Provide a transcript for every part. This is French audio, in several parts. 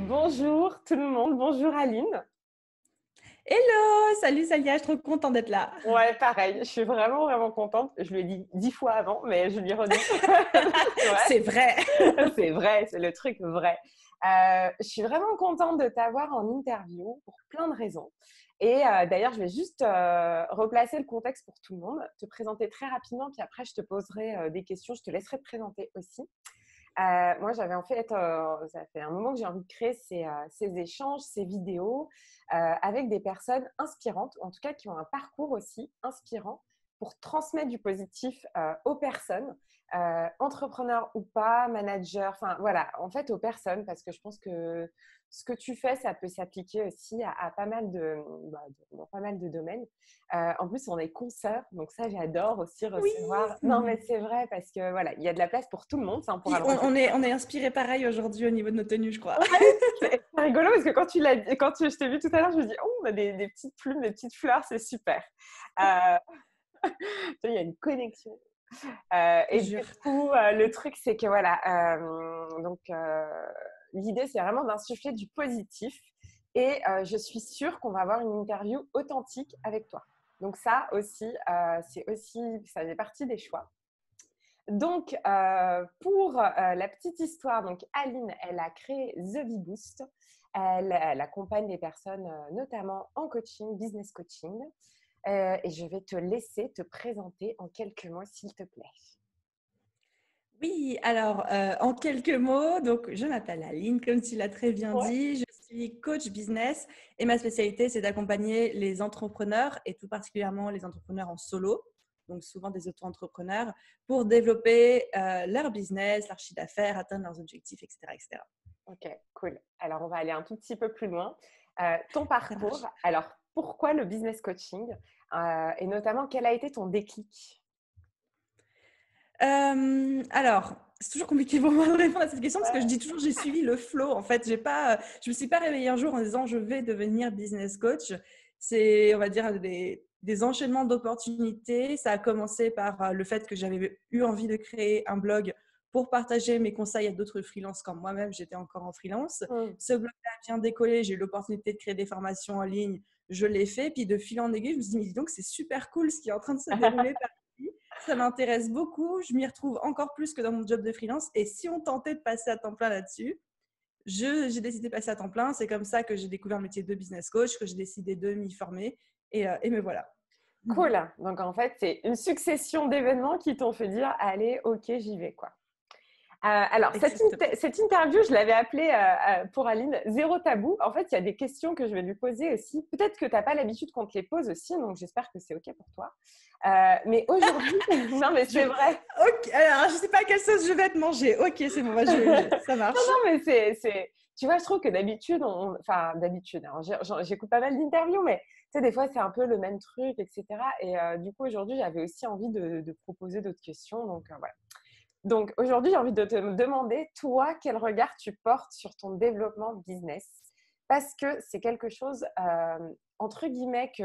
Bonjour tout le monde, bonjour Aline. Hello! Salut Salia, je suis trop contente d'être là. Ouais, pareil, je suis vraiment contente. Je lui ai dit 10 fois avant, mais je lui redis. C'est vrai, C'est vrai. c'est vrai, c'est le truc vrai. Je suis vraiment contente de t'avoir en interview pour plein de raisons. Et d'ailleurs, je vais juste replacer le contexte pour tout le monde, te présenter très rapidement, puis après, je te poserai des questions. Je te laisserai te présenter aussi. Moi, j'avais en fait, ça fait un moment que j'ai envie de créer ces échanges, ces vidéos avec des personnes inspirantes, ou en tout cas qui ont un parcours aussi inspirant pour transmettre du positif aux personnes, entrepreneurs ou pas, managers, enfin voilà, en fait aux personnes, parce que je pense que ce que tu fais, ça peut s'appliquer aussi à pas mal dans pas mal de domaines. En plus, on est consoeurs, donc ça, j'adore aussi Oui. recevoir. Non, mais c'est vrai, parce que voilà, il y a de la place pour tout le monde, ça, on pourra Puis le on, redire. on est, on est inspiré pareil aujourd'hui au niveau de nos tenues, je crois. Ouais, c'est rigolo parce que je t'ai vu tout à l'heure, je me dis, oh, on a des petites plumes, des petites fleurs, c'est super. Euh, il y a une connexion. Je Et te du jure. coup, le truc, c'est que voilà, l'idée, c'est vraiment d'insuffler du positif. Et je suis sûre qu'on va avoir une interview authentique avec toi. Donc ça aussi, ça fait partie des choix. Donc, pour la petite histoire, donc Aline, elle a créé The Bee Boost. Elle accompagne les personnes notamment en coaching, business coaching. Et je vais te laisser te présenter en quelques mots, s'il te plaît. Oui, alors en quelques mots, donc je m'appelle Aline, comme tu l'as très bien Ouais. dit. Je suis coach business et ma spécialité, c'est d'accompagner les entrepreneurs et tout particulièrement les entrepreneurs en solo, donc souvent des auto-entrepreneurs, pour développer leur business, leur chiffre d'affaires, atteindre leurs objectifs, etc., etc. Ok, cool. Alors, on va aller un tout petit peu plus loin. Ton Ça parcours, marche. alors pourquoi le business coaching et notamment, quel a été ton déclic? Alors, c'est toujours compliqué pour moi de répondre à cette question parce que je Ouais. dis toujours j'ai suivi le flow. En fait, je me suis pas réveillée un jour en disant je vais devenir business coach. C'est, on va dire, des enchaînements d'opportunités. Ça a commencé par le fait que j'avais eu envie de créer un blog pour partager mes conseils à d'autres freelances quand moi-même j'étais encore en freelance. Hmm. Ce blog-là a bien décollé. J'ai eu l'opportunité de créer des formations en ligne. Je l'ai fait. Puis de fil en aiguille, je me suis dit, mais dis donc, c'est super cool ce qui est en train de se dérouler par ici. Ça m'intéresse beaucoup. Je m'y retrouve encore plus que dans mon job de freelance. Et si on tentait de passer à temps plein là-dessus, j'ai décidé de passer à temps plein. C'est comme ça que j'ai découvert le métier de business coach, que j'ai décidé de m'y former. Et me voilà. Cool. Donc, en fait, c'est une succession d'événements qui t'ont fait dire, allez, ok, j'y vais, quoi. Alors, Exactement. cette interview, je l'avais appelée pour Aline Zéro tabou. En fait, il y a des questions que je vais lui poser aussi. Peut-être que tu n'as pas l'habitude qu'on te les pose aussi, donc j'espère que c'est OK pour toi. Mais aujourd'hui, non, mais c'est vrai. Ok, alors je sais pas à quelle sauce je vais te manger. Ok, c'est bon, bah, ça Non, marche. non, mais tu vois, je trouve que d'habitude, enfin, d'habitude, hein, j'écoute pas mal d'interviews, mais tu sais, des fois, c'est un peu le même truc, etc. Et du coup, aujourd'hui, j'avais aussi envie de proposer d'autres questions. Donc, voilà. Donc aujourd'hui, j'ai envie de te demander, toi, quel regard tu portes sur ton développement business? Parce que c'est quelque chose, entre guillemets, que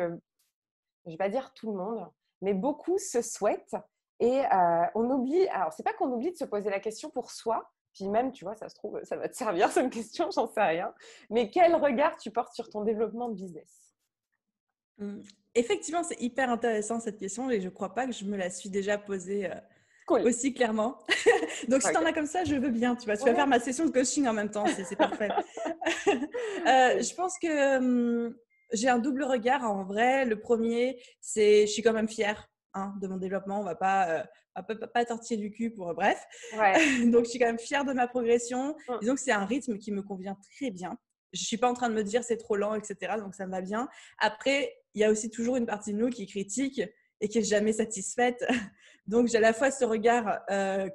je ne vais pas dire tout le monde, mais beaucoup se souhaitent. Et on oublie, alors c'est pas qu'on oublie de se poser la question pour soi, puis même, tu vois, ça se trouve, ça va te servir cette question, j'en sais rien. Mais quel regard tu portes sur ton développement de business? Hum. Effectivement, c'est hyper intéressant cette question et je crois pas que je me la suis déjà posée Cool. aussi clairement. Donc, si tu en Ok. as comme ça, je veux bien. Tu vas faire Ouais. ma session de coaching en même temps. C'est parfait. Cool. Je pense que j'ai un double regard en vrai. Le premier, c'est je suis quand même fière de mon développement. On va pas tortiller du cul pour bref. Ouais. Donc, je suis quand même fière de ma progression. Mm. Disons que c'est un rythme qui me convient très bien. Je suis pas en train de me dire c'est trop lent, etc. Donc, ça me va bien. Après, il y a aussi toujours une partie de nous qui critique et qui est jamais satisfaite. Donc, j'ai à la fois ce regard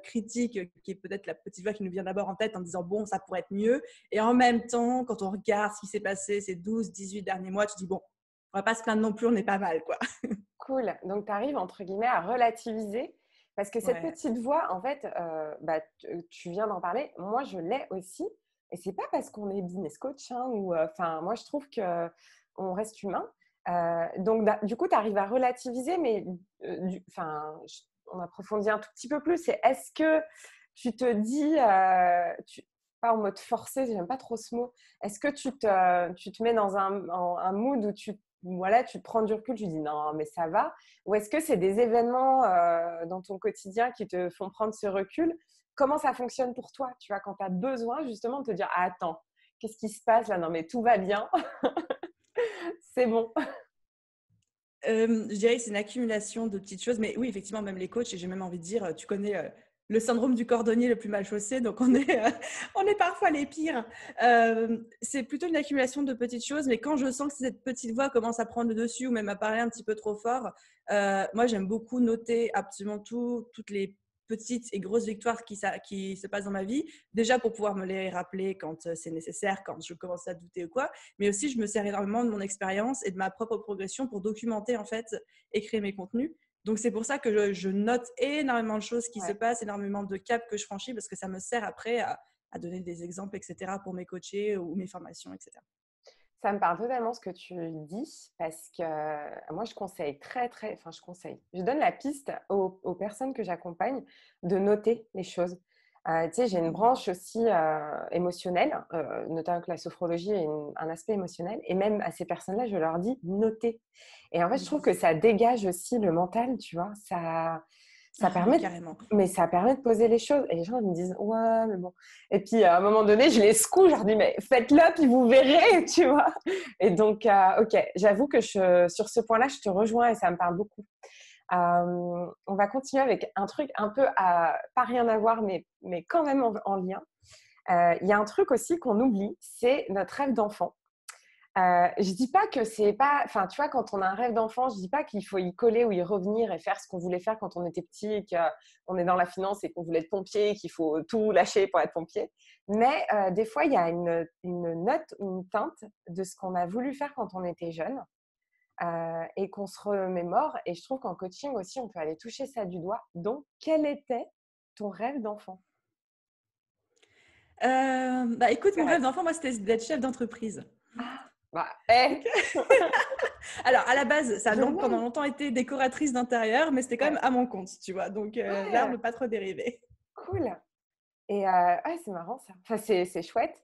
critique qui est peut-être la petite voix qui nous vient d'abord en tête en disant bon, ça pourrait être mieux. Et en même temps, quand on regarde ce qui s'est passé ces 12, 18 derniers mois, tu dis bon, on va pas se plaindre non plus, on est pas mal, quoi. Cool. Donc, tu arrives, entre guillemets, à relativiser. Parce que cette Ouais. petite voix, en fait, tu viens d'en parler. Moi, je l'ai aussi. Et c'est pas parce qu'on est business coach, hein, ou, enfin, moi, je trouve qu'on reste humain. Donc, du coup, tu arrives à relativiser, mais enfin, on approfondit un tout petit peu plus. C'est est-ce que tu te dis, pas en mode forcé, j'aime pas trop ce mot. Est-ce que tu te mets dans un mood où voilà, tu prends du recul, tu dis non, mais ça va? Ou est-ce que c'est des événements dans ton quotidien qui te font prendre ce recul? Comment ça fonctionne pour toi, tu vois, quand tu as besoin justement de te dire ah, attends, qu'est-ce qui se passe là? Non, mais tout va bien, c'est bon. Je dirais que c'est une accumulation de petites choses. Mais oui, effectivement, même les coachs, et j'ai même envie de dire, tu connais le syndrome du cordonnier le plus mal chaussé, donc on est parfois les pires. C'est plutôt une accumulation de petites choses, mais quand je sens que cette petite voix commence à prendre le dessus ou même à parler un petit peu trop fort, moi, j'aime beaucoup noter absolument toutes les petites et grosses victoires qui se passent dans ma vie, déjà pour pouvoir me les rappeler quand c'est nécessaire, quand je commence à douter ou quoi, mais aussi je me sers énormément de mon expérience et de ma propre progression pour documenter en fait et créer mes contenus. Donc c'est pour ça que je note énormément de choses qui se passent, énormément de caps que je franchis, parce que ça me sert après à donner des exemples, etc. pour mes coachés ou mes formations, etc. Ça me parle totalement ce que tu dis parce que moi, je conseille enfin, je donne la piste aux personnes que j'accompagne de noter les choses. Tu sais, j'ai une branche aussi émotionnelle, notamment que la sophrologie a un aspect émotionnel. Et même à ces personnes-là, je leur dis noter. Et en fait, je trouve que ça dégage aussi le mental, tu vois. Ça permet, Carrément. mais ça permet de poser les choses. Et les gens ils me disent, ouais, mais bon. Et puis, à un moment donné, je les secoue, je leur dis, mais faites-le, puis vous verrez, tu vois. Et donc, ok, j'avoue que sur ce point-là, je te rejoins et ça me parle beaucoup. On va continuer avec un truc un peu pas rien à voir, mais quand même en lien. Il y a un truc aussi qu'on oublie, c'est notre rêve d'enfant. Je dis pas que c'est pas, enfin, tu vois, quand on a un rêve d'enfant, je dis pas qu'il faut y coller ou y revenir et faire ce qu'on voulait faire quand on était petit et qu'on est dans la finance et qu'on voulait être pompier et qu'il faut tout lâcher pour être pompier. Mais des fois, il y a une note, une teinte de ce qu'on a voulu faire quand on était jeune et qu'on se remémore. Et je trouve qu'en coaching aussi, on peut aller toucher ça du doigt. Donc, quel était ton rêve d'enfant? Bah écoute, mon rêve d'enfant, moi, c'était d'être chef d'entreprise. Ah, bah, hey. Alors, à la base, ça a pendant Génial. longtemps été décoratrice d'intérieur, mais c'était quand même Ouais. à mon compte, tu vois. Donc, Ouais, l'arbre pas trop dérivé. cool. Et ouais, c'est marrant ça. Enfin, c'est chouette.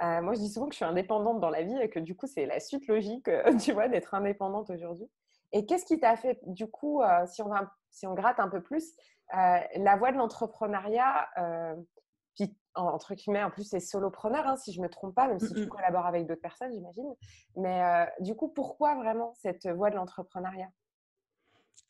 Moi, je dis souvent que je suis indépendante dans la vie et que du coup, c'est la suite logique, tu vois, d'être indépendante aujourd'hui. Et qu'est-ce qui t'a fait, du coup, si on gratte un peu plus, la voie de l'entrepreneuriat, puis entre guillemets, en plus, c'est solopreneur, hein, si je ne me trompe pas, même si tu collabores avec d'autres personnes, j'imagine. Mais du coup, pourquoi vraiment cette voie de l'entrepreneuriat?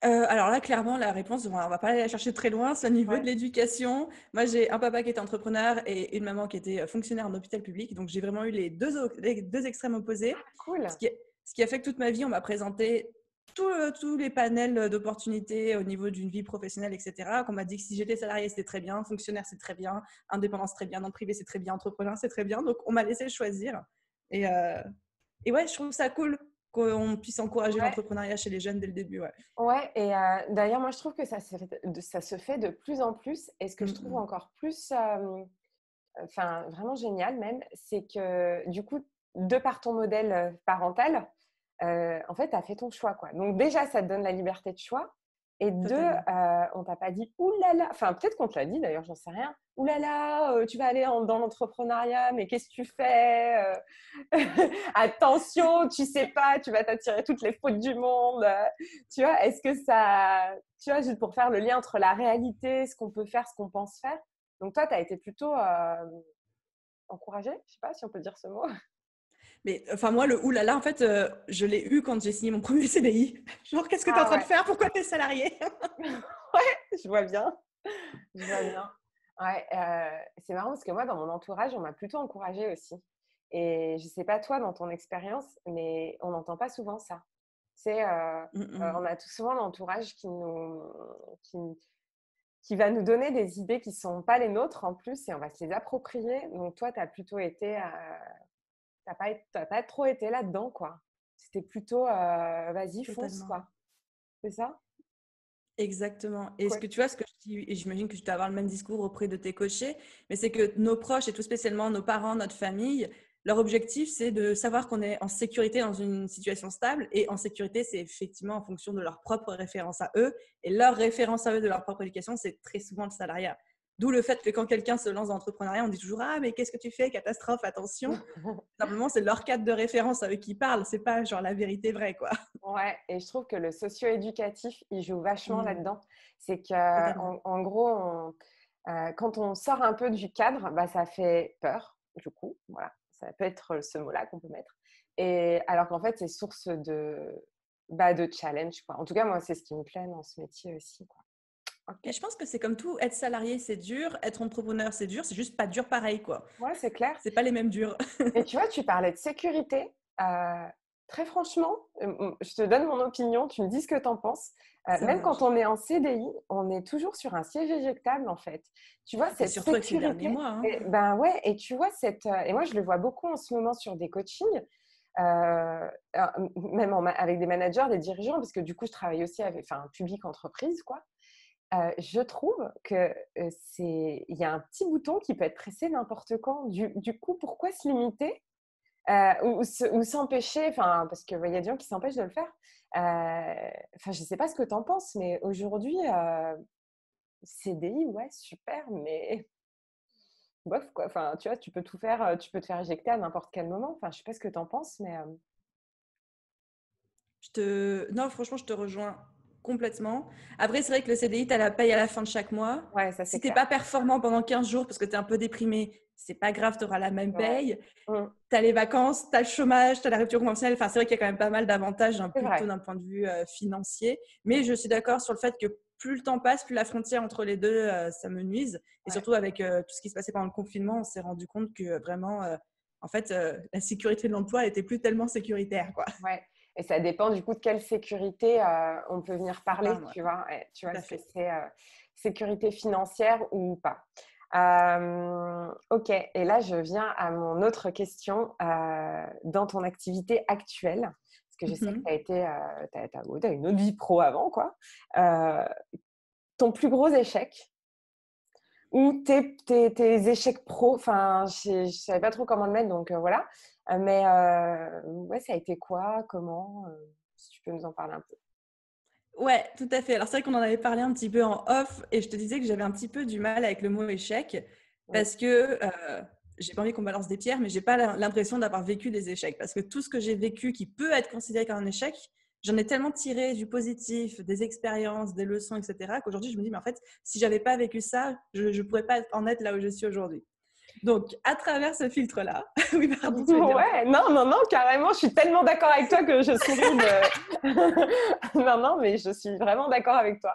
Alors là, clairement, la réponse, on va pas aller la chercher très loin, c'est au niveau de Ouais. l'éducation. Moi, j'ai un papa qui était entrepreneur et une maman qui était fonctionnaire en hôpital public. Donc, j'ai vraiment eu les deux extrêmes opposés. Cool. Ce qui a fait que toute ma vie, on m'a présenté tous les panels d'opportunités au niveau d'une vie professionnelle, etc. Qu'on m'a dit que si j'étais salarié, c'était très bien, fonctionnaire, c'est très bien, indépendant, c'est très bien, dans le privé, c'est très bien, entrepreneur, c'est très bien. Donc, on m'a laissé choisir. Et, euh, et ouais, je trouve ça cool qu'on puisse encourager Ouais. l'entrepreneuriat chez les jeunes dès le début. Ouais. Ouais, et d'ailleurs, moi, je trouve que ça se fait de plus en plus. Et ce que je trouve encore plus, enfin, vraiment génial même, c'est que du coup, de par ton modèle parental, en fait, tu as fait ton choix, quoi. Donc déjà, ça te donne la liberté de choix. Et deux, Totalement. on t'a pas dit, oulala, enfin peut-être qu'on te l'a dit d'ailleurs, j'en sais rien, oulala, tu vas aller dans l'entrepreneuriat, mais qu'est-ce que tu fais? Attention, tu sais pas, tu vas t'attirer toutes les fautes du monde. Tu vois, est-ce que ça, tu vois, juste pour faire le lien entre la réalité, ce qu'on peut faire, ce qu'on pense faire. Donc toi, tu as été plutôt encouragée, je sais pas si on peut dire ce mot. Mais enfin, moi, le oulala, en fait, je l'ai eu quand j'ai signé mon premier CDI. Genre, qu'est-ce que tu es en Ah train de ouais, faire? Pourquoi tu es salarié? ouais, je vois bien, je vois bien. Ouais, c'est marrant parce que moi, dans mon entourage, on m'a plutôt encouragée aussi. Et je sais pas toi, dans ton expérience, mais on n'entend pas souvent ça. C'est, on a tout souvent l'entourage qui, qui va nous donner des idées qui sont pas les nôtres en plus et on va se les approprier. Donc toi, tu as plutôt été, t'as pas trop été là-dedans, quoi. C'était plutôt, vas-y, fonce, Totalement. quoi. C'est ça? Exactement. Et ce Cool. que tu vois, ce que je dis, et j'imagine que tu dois avoir le même discours auprès de tes coachés, mais c'est que nos proches et tout spécialement nos parents, notre famille, leur objectif, c'est de savoir qu'on est en sécurité dans une situation stable. Et en sécurité, c'est effectivement en fonction de leur propre référence à eux. Et leur référence à eux de leur propre éducation, c'est très souvent le salariat. D'où le fait que quand quelqu'un se lance dans l'entrepreneuriat, on dit toujours « Ah, mais qu'est-ce que tu fais? Catastrophe, attention !» Simplement, c'est leur cadre de référence avec qui ils parlent. C'est pas genre la vérité vraie, quoi. Ouais, et je trouve que le socio-éducatif, il joue vachement là-dedans. C'est que, Totalement. en gros, quand on sort un peu du cadre, bah, ça fait peur, du coup. Voilà, ça peut être ce mot-là qu'on peut mettre. Et alors qu'en fait, c'est source de challenge, quoi. En tout cas, moi, c'est ce qui me plaît dans ce métier aussi, quoi. Et Ok. je pense que c'est comme tout, être salarié, c'est dur, être entrepreneur, c'est dur, c'est juste pas dur pareil, quoi. Ouais, c'est clair. C'est pas les mêmes durs. Et tu vois, tu parlais de sécurité. Très franchement, je te donne mon opinion, tu me dis ce que tu en penses. Ça Même quand marche. on est en CDI, on est toujours sur un siège éjectable, en fait. Tu vois, Et cette surtout avec ces derniers sécurité. mois, hein. Et, ben ouais, et tu vois, et moi, je le vois beaucoup en ce moment sur des coachings, euh, même avec des managers, des dirigeants, parce que du coup, je travaille aussi avec, enfin, public entreprise, quoi. Je trouve que il y a un petit bouton qui peut être pressé n'importe quand. Du coup, pourquoi se limiter ou s'empêcher, enfin, parce qu'il y a des gens qui s'empêchent de le faire. Enfin, je ne sais pas ce que tu en penses, mais aujourd'hui, CDI, ouais, super, mais bof, quoi. Enfin, tu vois, tu peux tout faire, tu peux te faire éjecter à n'importe quel moment. Enfin, je ne sais pas ce que tu en penses, mais Non, franchement, je te rejoins complètement. Après, c'est vrai que le CDI, tu as la paye à la fin de chaque mois. ouais, ça c'est Si t'es clair. pas performant pendant 15 jours parce que tu es un peu déprimé, c'est pas grave, tu auras la même Ouais. paye. Mm, Tu as les vacances, tu as le chômage, tu as la rupture conventionnelle. Enfin, c'est vrai qu'il y a quand même pas mal d'avantages, hein, c'est plutôt vrai. d'un point de vue financier. Mais je suis d'accord sur le fait que plus le temps passe, plus la frontière entre les deux, ça me nuise. Et Ouais. surtout avec tout ce qui se passait pendant le confinement, on s'est rendu compte que vraiment, en fait, la sécurité de l'emploi était plus tellement sécuritaire, quoi. Ouais. Et ça dépend du coup de quelle sécurité on peut venir On parler, parle, ouais, tu vois. Et, tu tout vois, à est-ce que fait. c'est sécurité financière ou pas? Ok, et là je viens à mon autre question dans ton activité actuelle, parce que je sais que Mhm. tu as été, t'as une autre vie pro avant, quoi. Euh, Ton plus gros échec ou tes échecs pro, enfin, je savais pas trop comment le mettre, donc voilà. Mais ouais, ça a été quoi? Comment? Si tu peux nous en parler un peu. Ouais, tout à fait. Alors, c'est vrai qu'on en avait parlé un petit peu en off et je te disais que j'avais un petit peu du mal avec le mot échec Oui, parce que j'ai pas envie qu'on balance des pierres, mais j'ai pas l'impression d'avoir vécu des échecs parce que tout ce que j'ai vécu qui peut être considéré comme un échec, j'en ai tellement tiré du positif, des expériences, des leçons, etc., qu'aujourd'hui, je me dis, mais en fait, si j'avais pas vécu ça, je pourrais pas en être là où je suis aujourd'hui. Donc, à travers ce filtre-là, oui, pardon, tu veux dire un truc. ouais, non, non, non, carrément, je suis tellement d'accord avec toi que je souris de. Non, non, mais je suis vraiment d'accord avec toi.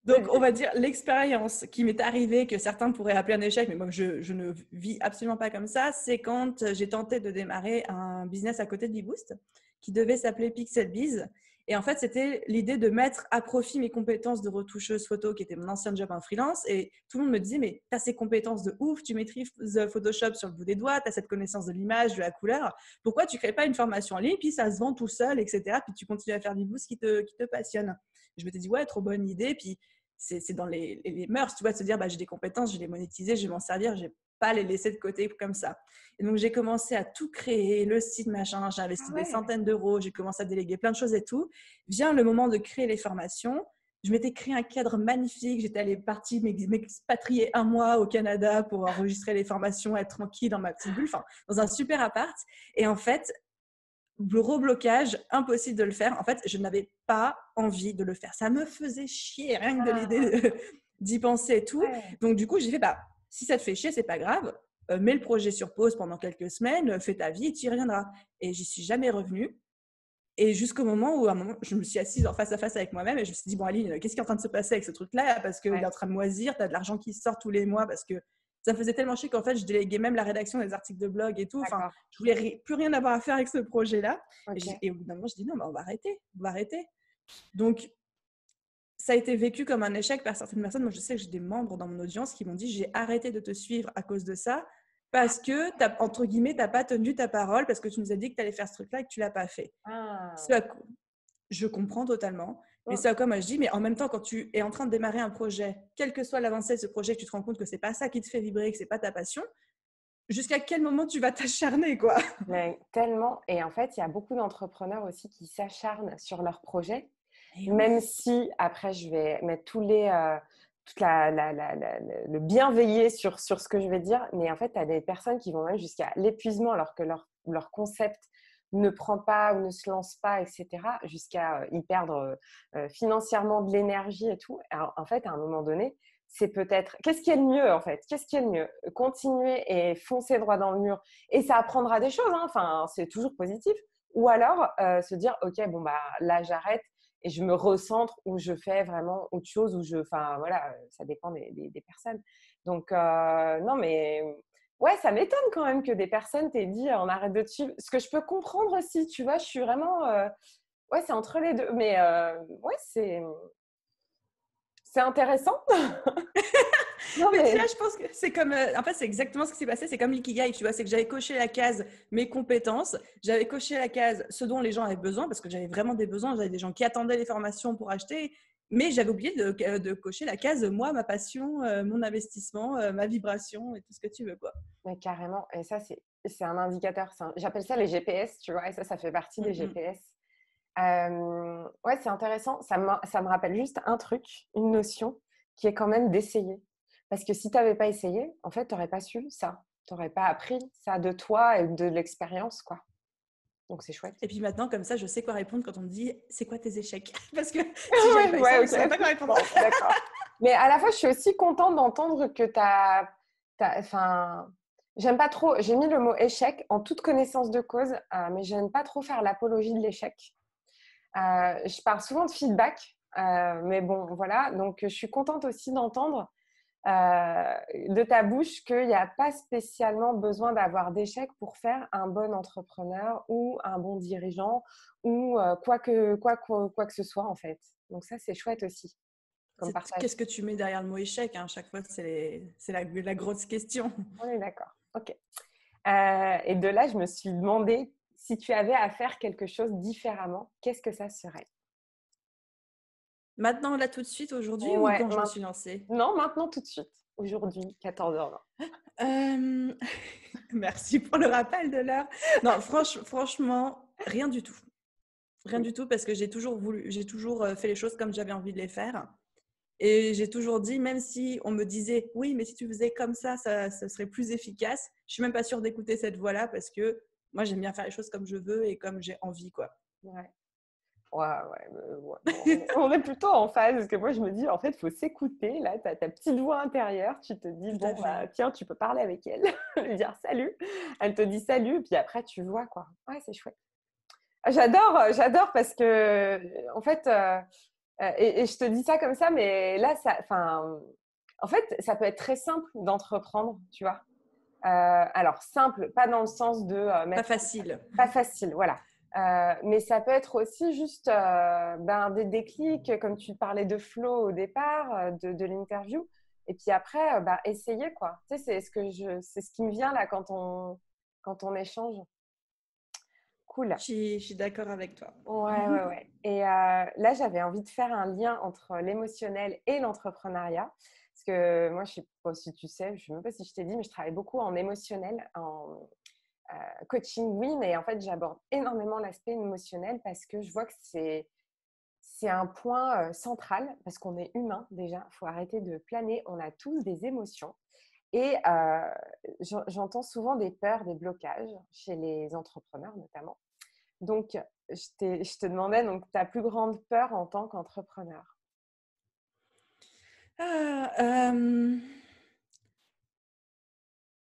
Donc, on Vas-y. va dire l'expérience qui m'est arrivée, que certains pourraient appeler un échec, mais moi, je ne vis absolument pas comme ça, c'est quand j'ai tenté de démarrer un business à côté de Beboost qui devait s'appeler Pixelbiz. Et en fait, c'était l'idée de mettre à profit mes compétences de retoucheuse photo, qui était mon ancien job en freelance. Et tout le monde me disait, mais tu as ces compétences de ouf, tu maîtrises Photoshop sur le bout des doigts, tu as cette connaissance de l'image, de la couleur. Pourquoi tu ne crées pas une formation en ligne, puis ça se vend tout seul, etc. Puis tu continues à faire Beboost qui te passionne. Je m'étais dit, ouais, trop bonne idée. Puis c'est dans les mœurs, tu vois, de se dire, bah, j'ai des compétences, je vais les monétiser, je vais m'en servir, je vais pas les laisser de côté comme ça. Et donc, j'ai commencé à tout créer, le site, machin, j'ai Ah investi des ouais. centaines d'euros, j'ai commencé à déléguer plein de choses et tout. Vient le moment de créer les formations. Je m'étais créé un cadre magnifique. J'étais allée partie m'expatrier un mois au Canada pour enregistrer les formations, être tranquille dans ma petite bulle, enfin, dans un super appart. Et en fait, gros blocage, impossible de le faire. En fait, je n'avais pas envie de le faire. Ça me faisait chier, rien que de Ah, l'idée d'y penser et tout. ouais. Donc, du coup, j'ai fait, bah, si ça te fait chier, c'est pas grave. Mets le projet sur pause pendant quelques semaines, fais ta vie et tu y reviendras. Et j'y suis jamais revenue. Et jusqu'au moment où, à un moment, je me suis assise en face à face avec moi-même et je me suis dit, bon, Aline, qu'est-ce qui est en train de se passer avec ce truc-là? Parce qu'il est Ouais, en train de moisir, tu as de l'argent qui sort tous les mois parce que ça me faisait tellement chier qu'en fait, je déléguais même la rédaction des articles de blog et tout. Enfin, d'accord. je voulais plus rien avoir à faire avec ce projet-là. Ok. Et au bout d'un moment, je dis, non, bah, on va arrêter. On va arrêter. Donc, ça a été vécu comme un échec par certaines personnes. Moi, je sais que j'ai des membres dans mon audience qui m'ont dit, j'ai arrêté de te suivre à cause de ça parce que, entre guillemets, tu n'as pas tenu ta parole parce que tu nous as dit que tu allais faire ce truc-là et que tu ne l'as pas fait. Ah. Ce à quoi je comprends totalement. Mais Mm. c'est à quoi moi je dis, mais en même temps, quand tu es en train de démarrer un projet, quelle que soit l'avancée de ce projet, que tu te rends compte que c'est pas ça qui te fait vibrer, que c'est pas ta passion, jusqu'à quel moment tu vas t'acharner, quoi? Mais tellement. Et en fait, il y a beaucoup d'entrepreneurs aussi qui s'acharnent sur leur projet, Et même oui, si après, je vais mettre le bienveiller sur ce que je vais dire. Mais en fait, tu as des personnes qui vont même jusqu'à l'épuisement alors que leur concept ne prend pas ou ne se lance pas, etc., jusqu'à y perdre financièrement de l'énergie et tout. Alors, en fait, à un moment donné, c'est peut-être… Qu'est-ce qui est le mieux, en fait? Qu'est-ce qui est le mieux? Continuer et foncer droit dans le mur. Et ça apprendra des choses, hein. Enfin, c'est toujours positif. Ou alors, se dire, OK, bon, bah, là, j'arrête et je me recentre ou je fais vraiment autre chose. Enfin, voilà, ça dépend des personnes. Donc, non, mais… Ouais, ça m'étonne quand même que des personnes t'aient dit on arrête de te suivre. Ce que je peux comprendre aussi, tu vois, je suis vraiment… ouais, c'est entre les deux. Mais ouais, c'est intéressant. Non, Mais tu vois, mais… je pense que c'est comme… en fait, c'est exactement ce qui s'est passé. C'est comme l'ikigai, tu vois. C'est que j'avais coché la case mes compétences. J'avais coché la case ce dont les gens avaient besoin parce que j'avais vraiment des besoins. J'avais des gens qui attendaient les formations pour acheter. Mais j'avais oublié de cocher la case moi, ma passion, mon investissement, ma vibration et tout ce que tu veux, quoi. Mais carrément. Et ça, c'est un indicateur. J'appelle ça les GPS, tu vois. Et ça fait partie des Mm-mm. GPS. Ouais, c'est intéressant. Ça me rappelle juste un truc, une notion, qui est quand même d'essayer. Parce que si tu n'avais pas essayé, en fait, tu n'aurais pas su ça. Tu n'aurais pas appris ça de toi et de l'expérience, quoi. Donc, c'est chouette. Et puis maintenant, comme ça, je sais quoi répondre quand on me dit c'est quoi tes échecs? Parce que si j'avais Ouais, pas eu ça, ouais, je ne saurais ok. pas quoi répondre. Bon, d'accord. Mais à la fois, je suis aussi contente d'entendre que enfin, j'aime pas trop, j'ai mis le mot échec en toute connaissance de cause, mais j'aime pas trop faire l'apologie de l'échec. Je parle souvent de feedback, mais bon, voilà. Donc, je suis contente aussi d'entendre de ta bouche qu'il n'y a pas spécialement besoin d'avoir d'échecs pour faire un bon entrepreneur ou un bon dirigeant ou quoi que ce soit, en fait. Donc, ça, c'est chouette aussi comme partage. Qu'est-ce que tu mets derrière le mot échec, hein? Chaque fois, c'est la grosse question. On est d'accord. OK. Et de là, je me suis demandé si tu avais à faire quelque chose différemment, qu'est-ce que ça serait? Maintenant, là, tout de suite, aujourd'hui, ou Ouais, quand je me suis lancée? non, maintenant tout de suite. Aujourd'hui, 14h20. Euh, Merci pour le rappel de l'heure. Non, franchement, rien du tout. Rien Cool. du tout, parce que j'ai toujours fait les choses comme j'avais envie de les faire. Et j'ai toujours dit, même si on me disait, oui, mais si tu faisais comme ça serait plus efficace, je suis même pas sûre d'écouter cette voix-là parce que moi, j'aime bien faire les choses comme je veux et comme j'ai envie, quoi. Ouais. Ouais, ouais, ouais. Bon, on est plutôt en phase parce que moi, je me dis, en fait, il faut s'écouter. Là, tu as ta petite voix intérieure. Tu te dis, Tout bon, à fait. bah, tiens, tu peux parler avec elle, lui dire salut. Elle te dit salut, et puis après, tu vois, quoi. Ouais, c'est chouette. J'adore parce que, en fait, et je te dis ça comme ça, mais là, en fait, ça peut être très simple d'entreprendre, tu vois. Alors, simple, pas dans le sens de Pas mettre… facile. Pas facile, voilà. Mais ça peut être aussi juste des déclics, comme tu parlais de flow au départ, de l'interview. Et puis après, essayer, quoi. Tu sais, c'est ce qui me vient là quand on échange. Cool. Je suis d'accord avec toi. Ouais, ouais, ouais. Et là, j'avais envie de faire un lien entre l'émotionnel et l'entrepreneuriat. Parce que moi, je ne sais pas si tu sais, je ne sais même pas si je t'ai dit, mais je travaille beaucoup en émotionnel, en coaching, oui, mais en fait, j'aborde énormément l'aspect émotionnel parce que je vois que c'est un point central, parce qu'on est humain déjà, il faut arrêter de planer, on a tous des émotions. Et j'entends souvent des peurs, des blocages chez les entrepreneurs notamment. Donc, je te demandais, donc, ta plus grande peur en tant qu'entrepreneur? Ah,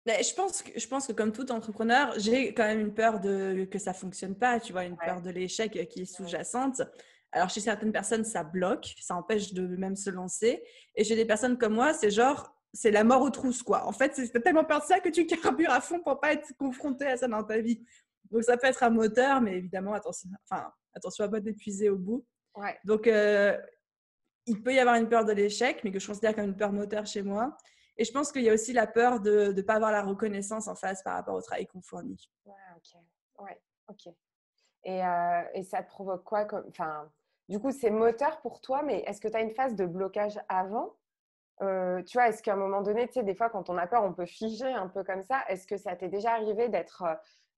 je pense que comme tout entrepreneur, j'ai quand même une peur que ça fonctionne pas, tu vois, une Ouais, peur de l'échec qui est ouais, sous-jacente. Alors, chez certaines personnes, ça bloque, ça empêche de même se lancer. Et chez des personnes comme moi, c'est genre, c'est la mort aux trousses, quoi. En fait, c'est tellement peur de ça que tu carbures à fond pour pas être confronté à ça dans ta vie. Donc, ça peut être un moteur, mais évidemment, attention à pas t'épuiser au bout. ouais. Donc, il peut y avoir une peur de l'échec, mais que je considère comme une peur moteur chez moi. Et je pense qu'il y a aussi la peur de ne pas avoir la reconnaissance en face par rapport au travail qu'on fournit. Ouais, ok. Ouais, ok. Et ça te provoque quoi enfin, du coup, c'est moteur pour toi, mais est-ce que tu as une phase de blocage avant? Tu vois, est-ce qu'à un moment donné, tu sais, des fois, quand on a peur, on peut figer un peu comme ça. Est-ce que ça t'est déjà arrivé d'être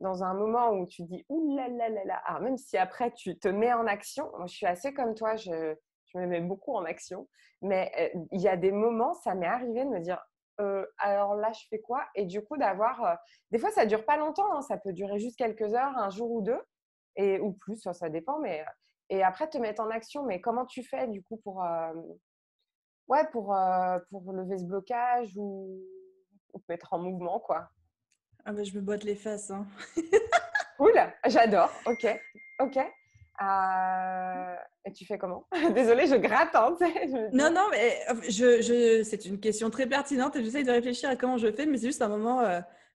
dans un moment où tu dis ouh là là là là, alors même si après tu te mets en action, moi je suis assez comme toi, je je me mets beaucoup en action. Mais il y a des moments, ça m'est arrivé de me dire, alors là, je fais quoi? Et du coup, des fois, ça dure pas longtemps, hein, ça peut durer juste quelques heures, un jour ou deux, ou plus, ça dépend. Et après, te mettre en action. Mais comment tu fais du coup pour lever ce blocage ou te mettre en mouvement, quoi? Ah bah, je me botte les fesses, hein. Cool, j'adore. Ok, ok. Et tu fais comment? Désolée, je gratte, hein, tu sais, je me dis. Non, non, mais c'est une question très pertinente et j'essaye de réfléchir à comment je fais, mais c'est juste un moment.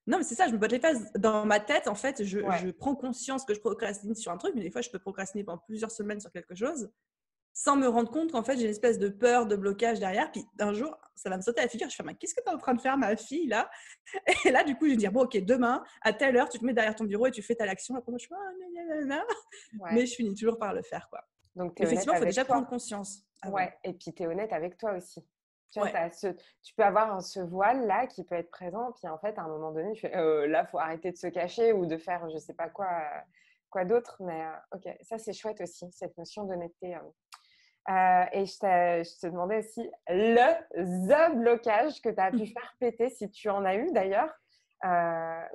Non, mais c'est ça, je me botte les fesses. Dans ma tête, en fait, Ouais. je prends conscience que je procrastine sur un truc, mais des fois, je peux procrastiner pendant plusieurs semaines sur quelque chose sans me rendre compte qu'en fait, j'ai une espèce de peur, de blocage derrière. Puis un jour, ça va me sauter à la figure. Je fais, mais qu'est-ce que tu es en train de faire, ma fille, là? Et là, du coup, je vais dire, bon, ok, demain, à telle heure, tu te mets derrière ton bureau et tu fais telle action. Après, moi, je fais, Ouais. mais je finis toujours par le faire, quoi. Donc, tu es honnête Effectivement, il faut avec déjà prendre toi. conscience avant. Ouais. Et puis, tu es honnête avec toi aussi. Tu vois, Ouais. tu peux avoir ce voile-là qui peut être présent. Puis, en fait, à un moment donné, tu fais, là, il faut arrêter de se cacher ou de faire je sais pas quoi d'autre. Mais ok, ça, c'est chouette aussi, cette notion d'honnêteté. Et je te demandais aussi the blocage que tu as pu faire péter, si tu en as eu d'ailleurs,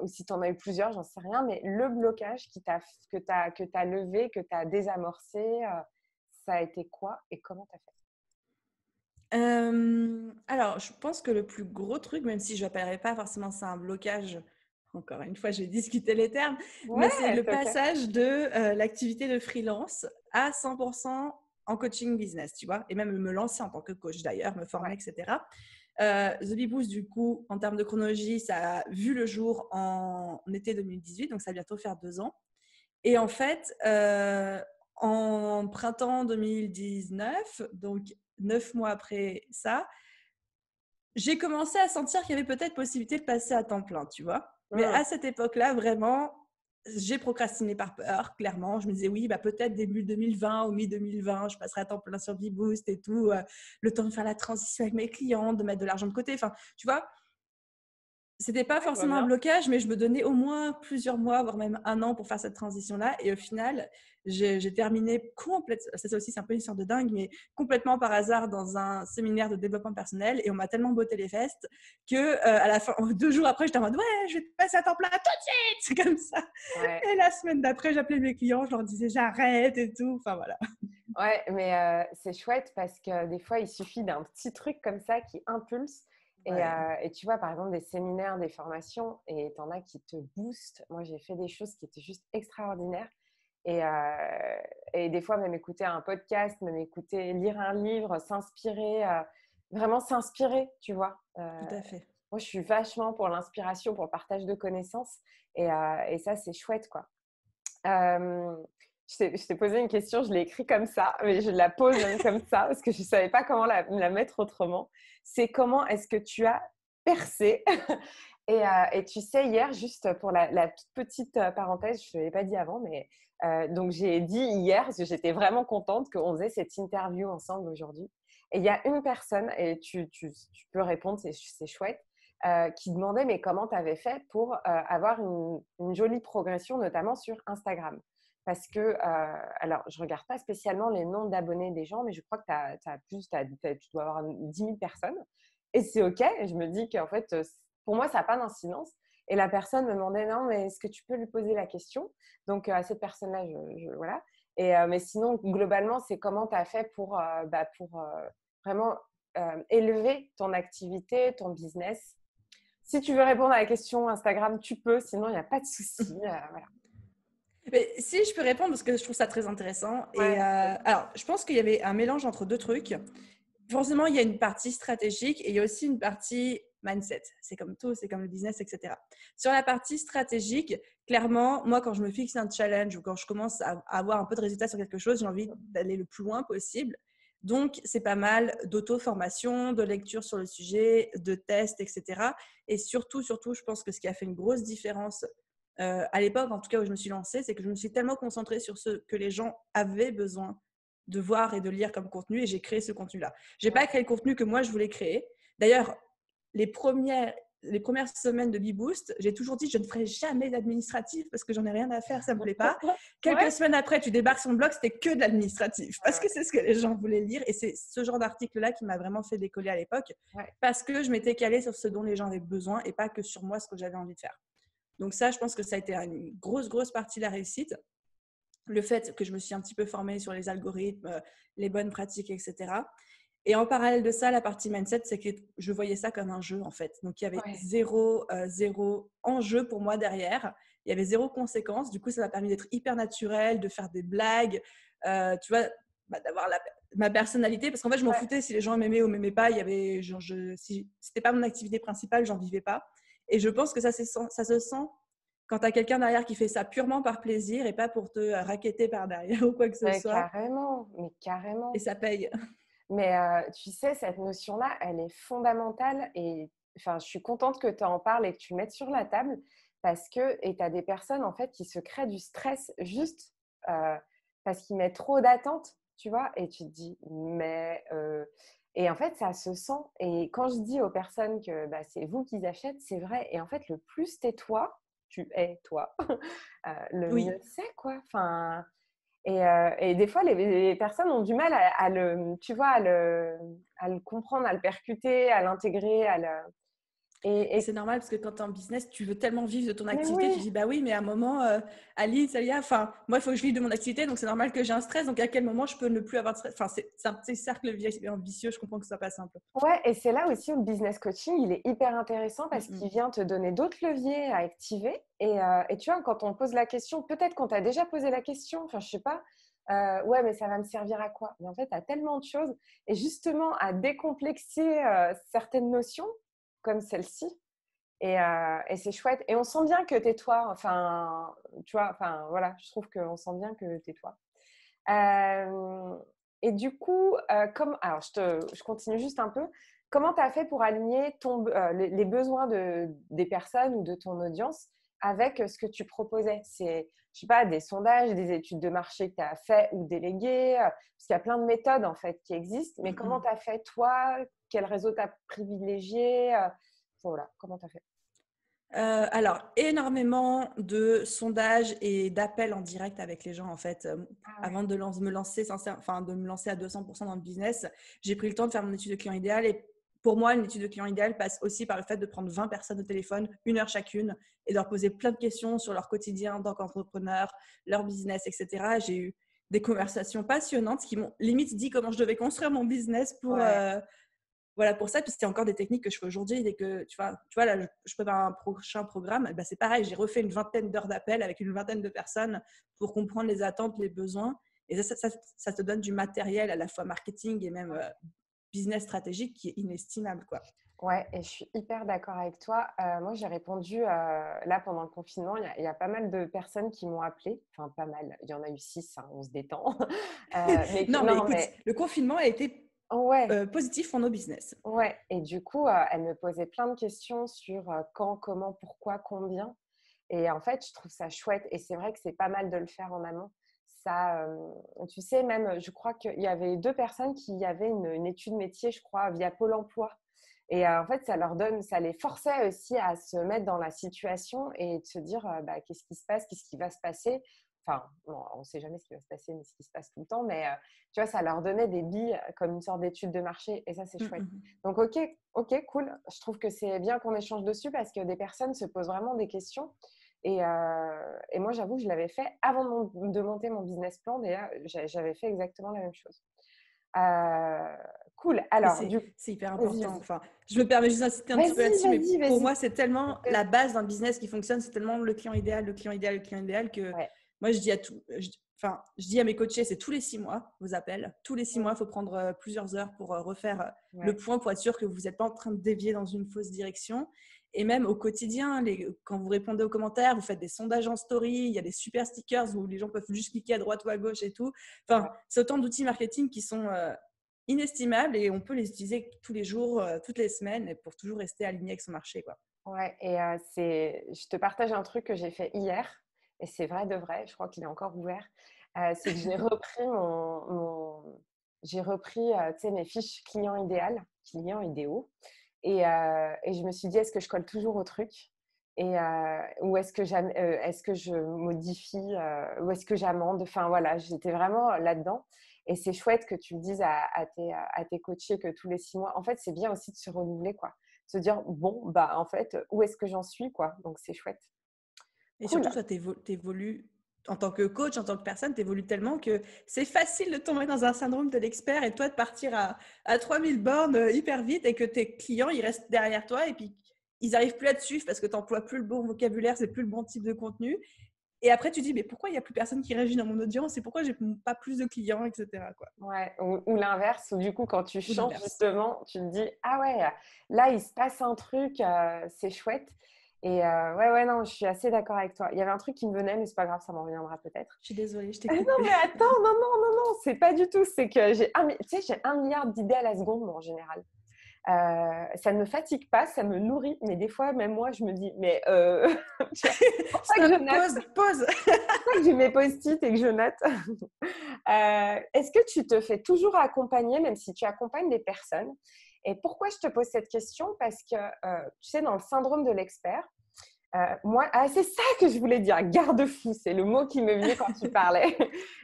ou si tu en as eu plusieurs, j'en sais rien, mais le blocage que t'as levé, que tu as désamorcé, ça a été quoi et comment tu as fait? Alors, je pense que le plus gros truc, même si je n'appellerais pas forcément ça un blocage, encore une fois, j'ai discuté les termes, mais c'est Ouais, le c'est ok. passage de l'activité de freelance à 100% en coaching business, tu vois, et même me lancer en tant que coach d'ailleurs, me former, Ouais. etc. The Bee Boost, du coup, en termes de chronologie, ça a vu le jour en été 2018, donc ça va bientôt faire 2 ans. Et en fait, en printemps 2019, donc 9 mois après ça, j'ai commencé à sentir qu'il y avait peut-être possibilité de passer à temps plein, tu vois. Mais Hmm. à cette époque-là, vraiment, j'ai procrastiné par peur, clairement. Je me disais, oui, bah, peut-être début 2020 ou mi-2020, je passerai à temps plein sur Beboost et tout, le temps de faire la transition avec mes clients, de mettre de l'argent de côté. Enfin, tu vois, c'était pas Ouais, je vois forcément un bien. blocage, mais je me donnais au moins plusieurs mois, voire même un an pour faire cette transition-là. Et au final, j'ai terminé complètement, ça aussi c'est un peu une histoire de dingue, mais complètement par hasard dans un séminaire de développement personnel. Et on m'a tellement botté les fesses que à la fin, 2 jours après, j'étais en mode ouais, je vais passer à temps plein tout de suite, comme ça. Ouais. Et la semaine d'après, j'appelais mes clients, je leur disais j'arrête et tout. Enfin voilà. Ouais, mais c'est chouette parce que des fois, il suffit d'un petit truc comme ça qui impulse. Ouais, Et tu vois, par exemple, des séminaires, des formations, et t'en as qui te boostent. Moi, j'ai fait des choses qui étaient juste extraordinaires. Et des fois, même écouter un podcast, même écouter, lire un livre, s'inspirer, vraiment s'inspirer, tu vois. tout à fait. Moi, je suis vachement pour l'inspiration, pour le partage de connaissances. Et ça, c'est chouette, quoi. Euh, je t'ai posé une question, je l'ai écrit comme ça, mais je la pose même comme ça parce que je ne savais pas comment la mettre autrement. C'est comment est-ce que tu as percé? Et tu sais, hier, juste pour la toute petite parenthèse, je ne te l'avais pas dit avant, mais donc j'ai dit hier, parce que j'étais vraiment contente qu'on faisait cette interview ensemble aujourd'hui. Et il y a une personne, et tu peux répondre, c'est chouette, qui demandait mais comment tu avais fait pour avoir une jolie progression, notamment sur Instagram. Parce que, alors, je ne regarde pas spécialement les noms d'abonnés des gens, mais je crois que tu dois avoir 10 000 personnes. Et c'est OK. Et je me dis qu'en fait, pour moi, ça n'a pas d'incidence. Et la personne me demandait, non, mais est-ce que tu peux lui poser la question? Donc, à cette personne-là, voilà. Mais sinon, globalement, c'est comment tu as fait pour vraiment élever ton activité, ton business. Si tu veux répondre à la question Instagram, tu peux. Sinon, il n'y a pas de souci. Voilà. Mais si je peux répondre parce que je trouve ça très intéressant. Et Ouais, alors, je pense qu'il y avait un mélange entre deux trucs. Forcément, il y a une partie stratégique et il y a aussi une partie mindset. C'est comme tout, c'est comme le business, etc. Sur la partie stratégique, clairement, moi, quand je me fixe un challenge ou quand je commence à avoir un peu de résultats sur quelque chose, j'ai envie d'aller le plus loin possible. Donc, c'est pas mal d'auto-formation, de lecture sur le sujet, de tests, etc. Et surtout, je pense que ce qui a fait une grosse différence à l'époque, en tout cas où je me suis lancée, c'est que je me suis tellement concentrée sur ce que les gens avaient besoin de voir et de lire comme contenu et j'ai créé ce contenu-là. Je n'ai pas ouais, créé le contenu que moi je voulais créer. D'ailleurs, les premiers les premières semaines de Beboost, j'ai toujours dit je ne ferai jamais d'administratif parce que j'en ai rien à faire, ça me plaît pas. Quelques Ouais. semaines après, tu débarques sur le blog, c'était que de l'administratif parce que c'est ce que les gens voulaient lire. Et c'est ce genre d'article-là qui m'a vraiment fait décoller à l'époque parce que je m'étais calée sur ce dont les gens avaient besoin et pas que sur moi ce que j'avais envie de faire. Donc ça, je pense que ça a été une grosse partie de la réussite. Le fait que je me suis un petit peu formée sur les algorithmes, les bonnes pratiques, etc. Et en parallèle de ça, la partie mindset, c'est que je voyais ça comme un jeu, en fait. Donc, il y avait zéro enjeu pour moi derrière. Il y avait zéro conséquence. Du coup, ça m'a permis d'être hyper naturel, de faire des blagues, tu vois, d'avoir ma personnalité. Parce qu'en fait, je m'en foutais si les gens m'aimaient ou m'aimaient pas. Il y avait, genre, si c'était pas mon activité principale, j'en vivais pas. Et je pense que ça se sent quand tu as quelqu'un derrière qui fait ça purement par plaisir et pas pour te racketter par derrière ou quoi que ce soit. Carrément, mais carrément. Et ça paye. Mais tu sais, cette notion-là, elle est fondamentale et enfin, je suis contente que tu en parles et que tu le mettes sur la table parce que tu as des personnes en fait qui se créent du stress juste parce qu'ils mettent trop d'attentes, tu vois, et tu te dis, mais et en fait, ça se sent. Et quand je dis aux personnes que bah, c'est vous qui achètent, c'est vrai. Et en fait, le plus t'es toi, tu es toi, le mieux c'est, quoi. Enfin, et des fois, les personnes ont du mal à le, tu vois, à le comprendre, à le percuter, à l'intégrer. Et c'est normal parce que quand tu es en business, tu veux tellement vivre de ton Mais activité. Tu oui, dis, bah oui, mais à un moment, Ali, ça y est, enfin, moi, il faut que je vive de mon activité, donc c'est normal que j'ai un stress. Donc à quel moment je peux ne plus avoir de stress? Enfin, c'est un petit cercle vicieux, je comprends que ce soit pas simple. ouais, et c'est là aussi où le business coaching, il est hyper intéressant parce Mm-mm. qu'il vient te donner d'autres leviers à activer. Et tu vois, quand on pose la question, peut-être qu'on t'a déjà posé la question, enfin, je sais pas, ouais, mais ça va me servir à quoi? Mais en fait, tu as tellement de choses. Et justement, à décomplexer certaines notions comme celle-ci. Et c'est chouette. Et on sent bien que t'es toi. Enfin, tu vois, enfin, voilà, je trouve qu'on sent bien que t'es toi. Euh, et du coup, alors je continue juste un peu. Comment tu as fait pour aligner les besoins des personnes ou de ton audience avec ce que tu proposais? C'est, je sais pas, des sondages, des études de marché que tu as fait ou déléguées, parce qu'il y a plein de méthodes en fait qui existent. Mais comment tu as fait toi? Quel réseau tu as privilégié? Voilà, comment tu as fait? Alors, énormément de sondages et d'appels en direct avec les gens, en fait. Ah ouais. Avant de me lancer, de me lancer à 200% dans le business, j'ai pris le temps de faire mon étude de client idéal. Et pour moi, une étude de client idéal passe aussi par le fait de prendre 20 personnes au téléphone, 1 heure chacune, et de leur poser plein de questions sur leur quotidien en tant qu'entrepreneur, leur business, etc. J'ai eu des conversations passionnantes qui m'ont limite dit comment je devais construire mon business pour, Ouais. voilà, pour ça, puis c'était encore des techniques que je fais aujourd'hui. Dès que tu vois là, je prépare un prochain programme, bah, c'est pareil, j'ai refait une vingtaine d'heures d'appel avec une vingtaine de personnes pour comprendre les attentes, les besoins. Et ça te donne du matériel à la fois marketing et même business stratégique qui est inestimable, quoi. Ouais, et je suis hyper d'accord avec toi. Moi, j'ai répondu là pendant le confinement. Il y a pas mal de personnes qui m'ont appelé. Enfin, pas mal. Il y en a eu 6, hein, on se détend. Non, mais Non, écoute, mais le confinement a été ouais, positif pour nos business. ouais. Et du coup, elle me posait plein de questions sur quand, comment, pourquoi, combien. Et en fait, je trouve ça chouette. Et c'est vrai que c'est pas mal de le faire en amont. Ça, tu sais, même, je crois qu'il y avait 2 personnes qui avaient une étude métier, je crois, via Pôle emploi. Et en fait, ça les forçait aussi à se mettre dans la situation et de se dire bah, qu'est-ce qui se passe, qu'est-ce qui va se passer. Enfin, bon, on ne sait jamais ce qui va se passer, mais ce qui se passe tout le temps. Mais tu vois, ça leur donnait des billes comme une sorte d'étude de marché et ça, c'est chouette. Donc, ok, cool. Je trouve que c'est bien qu'on échange dessus parce que des personnes se posent vraiment des questions. Et moi, j'avoue que je l'avais fait avant de monter mon business plan. D'ailleurs, j'avais fait exactement la même chose. Cool. Et Alors, c'est hyper vas-y, important. Enfin, je me permets juste d'insister un petit peu vas-y, là-dessus, mais vas-y, pour vas-y. moi, c'est tellement la base d'un business qui fonctionne, c'est tellement le client idéal, le client idéal, le client idéal que Ouais. moi, je dis je dis à mes coachés, c'est tous les 6 mois, vos appels. Tous les 6 mois, Mm. il faut prendre plusieurs heures pour refaire le Ouais. point pour être sûr que vous n'êtes pas en train de dévier dans une fausse direction. Et même au quotidien, quand vous répondez aux commentaires, vous faites des sondages en story, il y a des super stickers où les gens peuvent juste cliquer à droite ou à gauche et tout. Ouais. Enfin, c'est autant d'outils marketing qui sont inestimables et on peut les utiliser tous les jours, toutes les semaines pour toujours rester aligné avec son marché, quoi. Ouais. Et je te partage un truc que j'ai fait hier, et c'est vrai de vrai, je crois qu'il est encore ouvert. C'est que j'ai repris j'ai repris tu sais, mes fiches clients idéaux. Et je me suis dit, est-ce que je colle toujours au truc ou est-ce que est-ce que je modifie ou est-ce que j'amende? Enfin voilà, j'étais vraiment là-dedans. Et c'est chouette que tu le dises à tes coachés que tous les 6 mois. En fait, c'est bien aussi de se renouveler, quoi. De se dire, bon, bah en fait, où est-ce que j'en suis, quoi. Donc, c'est chouette. Et Cool. surtout, toi, t'évolues en tant que coach, en tant que personne, t'évolues tellement que c'est facile de tomber dans un syndrome de l'expert et toi de partir à 3000 bornes hyper vite et que tes clients, ils restent derrière toi et puis ils n'arrivent plus à te suivre parce que tu n'emploies plus le bon vocabulaire, c'est plus le bon type de contenu. Et après, tu dis, mais pourquoi il n'y a plus personne qui réagit dans mon audience et pourquoi j'ai pas plus de clients, etc. quoi. Ouais, ou l'inverse, ou du coup, quand tu Ou changes, l'inverse. justement, tu te dis, ah ouais, là, il se passe un truc, c'est chouette. Et ouais, non, je suis assez d'accord avec toi. Il y avait un truc qui me venait, mais c'est pas grave, ça m'en reviendra peut-être. Je suis désolée, je t'ai Non, coupé. mais attends, non, c'est pas du tout. C'est que tu sais, j'ai 1 milliard d'idées à la seconde, moi, en général. Ça ne me fatigue pas, ça me nourrit. Mais des fois, même moi, je me dis, mais tu vois, c'est pour ça que je Stop, note. pause, pause. C'est pour ça que j'ai mes post-it et que je note. Est-ce que tu te fais toujours accompagner, même si tu accompagnes des personnes? Et pourquoi je te pose cette question? Parce que, tu sais, dans le syndrome de l'expert, moi, c'est ça que je voulais dire, garde-fou, c'est le mot qui me vient quand tu parlais.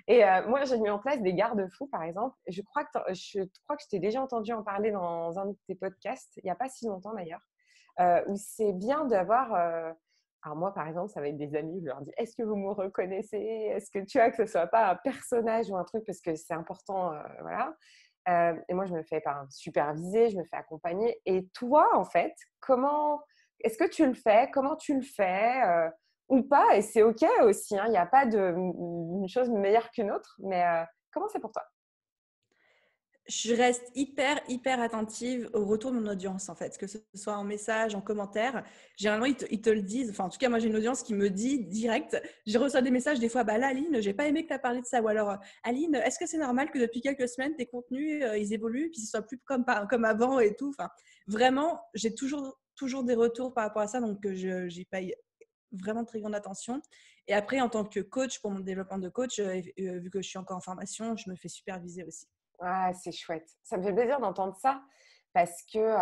Et moi, j'ai mis en place des garde-fous, par exemple. Je crois que je t'ai déjà entendu en parler dans un de tes podcasts, il n'y a pas si longtemps d'ailleurs, où c'est bien d'avoir… alors moi, par exemple, ça va être des amis, je leur dis, est-ce que vous me reconnaissez? Est-ce que tu vois, que ce ne soit pas un personnage ou un truc, parce que c'est important, voilà. Et moi, je me fais superviser, je me fais accompagner. Et toi, en fait, est-ce que tu le fais? Comment tu le fais ou pas? Et c'est OK aussi, hein, il n'y a pas une chose meilleure qu'une autre. Mais comment c'est pour toi? Je reste hyper attentive au retour de mon audience, en fait, que ce soit en message, en commentaire. Généralement, ils te le disent. Enfin, en tout cas, moi, j'ai une audience qui me dit direct. Je reçois des messages des fois, bah là, Aline, j'ai pas aimé que tu as parlé de ça. Ou alors, Aline, est-ce que c'est normal que depuis quelques semaines, tes contenus, ils évoluent, puis ce soit plus comme avant et tout. Enfin, vraiment, j'ai toujours des retours par rapport à ça, donc j'y paye vraiment très grande attention. Et après, en tant que coach, pour mon développement de coach, vu que je suis encore en formation, je me fais superviser aussi. Ah, c'est chouette. Ça me fait plaisir d'entendre ça parce que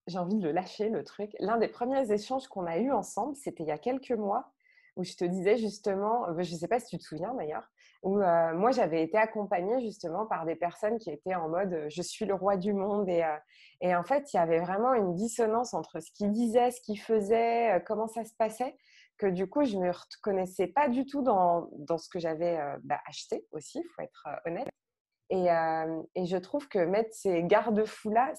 j'ai envie de le lâcher, le truc. L'un des premiers échanges qu'on a eus ensemble, c'était il y a quelques mois, où je te disais justement, je ne sais pas si tu te souviens d'ailleurs, où moi j'avais été accompagnée justement par des personnes qui étaient en mode je suis le roi du monde. Et en fait, il y avait vraiment une dissonance entre ce qu'ils disaient, ce qu'ils faisaient, comment ça se passait, que du coup, je ne me reconnaissais pas du tout dans ce que j'avais acheté aussi, il faut être honnête. Et je trouve que mettre ces garde-fous-là,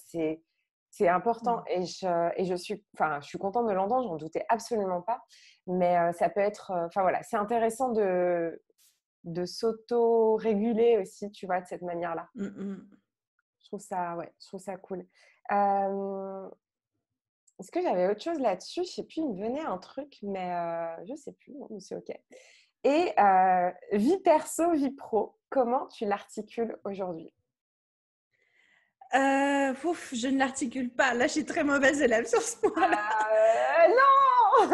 c'est important. Je suis contente de l'entendre, j'en doutais absolument pas. Mais ça peut être… Enfin voilà, c'est intéressant de s'auto-réguler aussi, tu vois, de cette manière-là. Ouais, je trouve ça cool. Est-ce que j'avais autre chose là-dessus? Je sais plus, il me venait un truc, mais je sais plus, bon, c'est OK. Et vie perso, vie pro, comment tu l'articules aujourd'hui? Je ne l'articule pas. Là, je suis très mauvaise élève sur ce point-là. Non.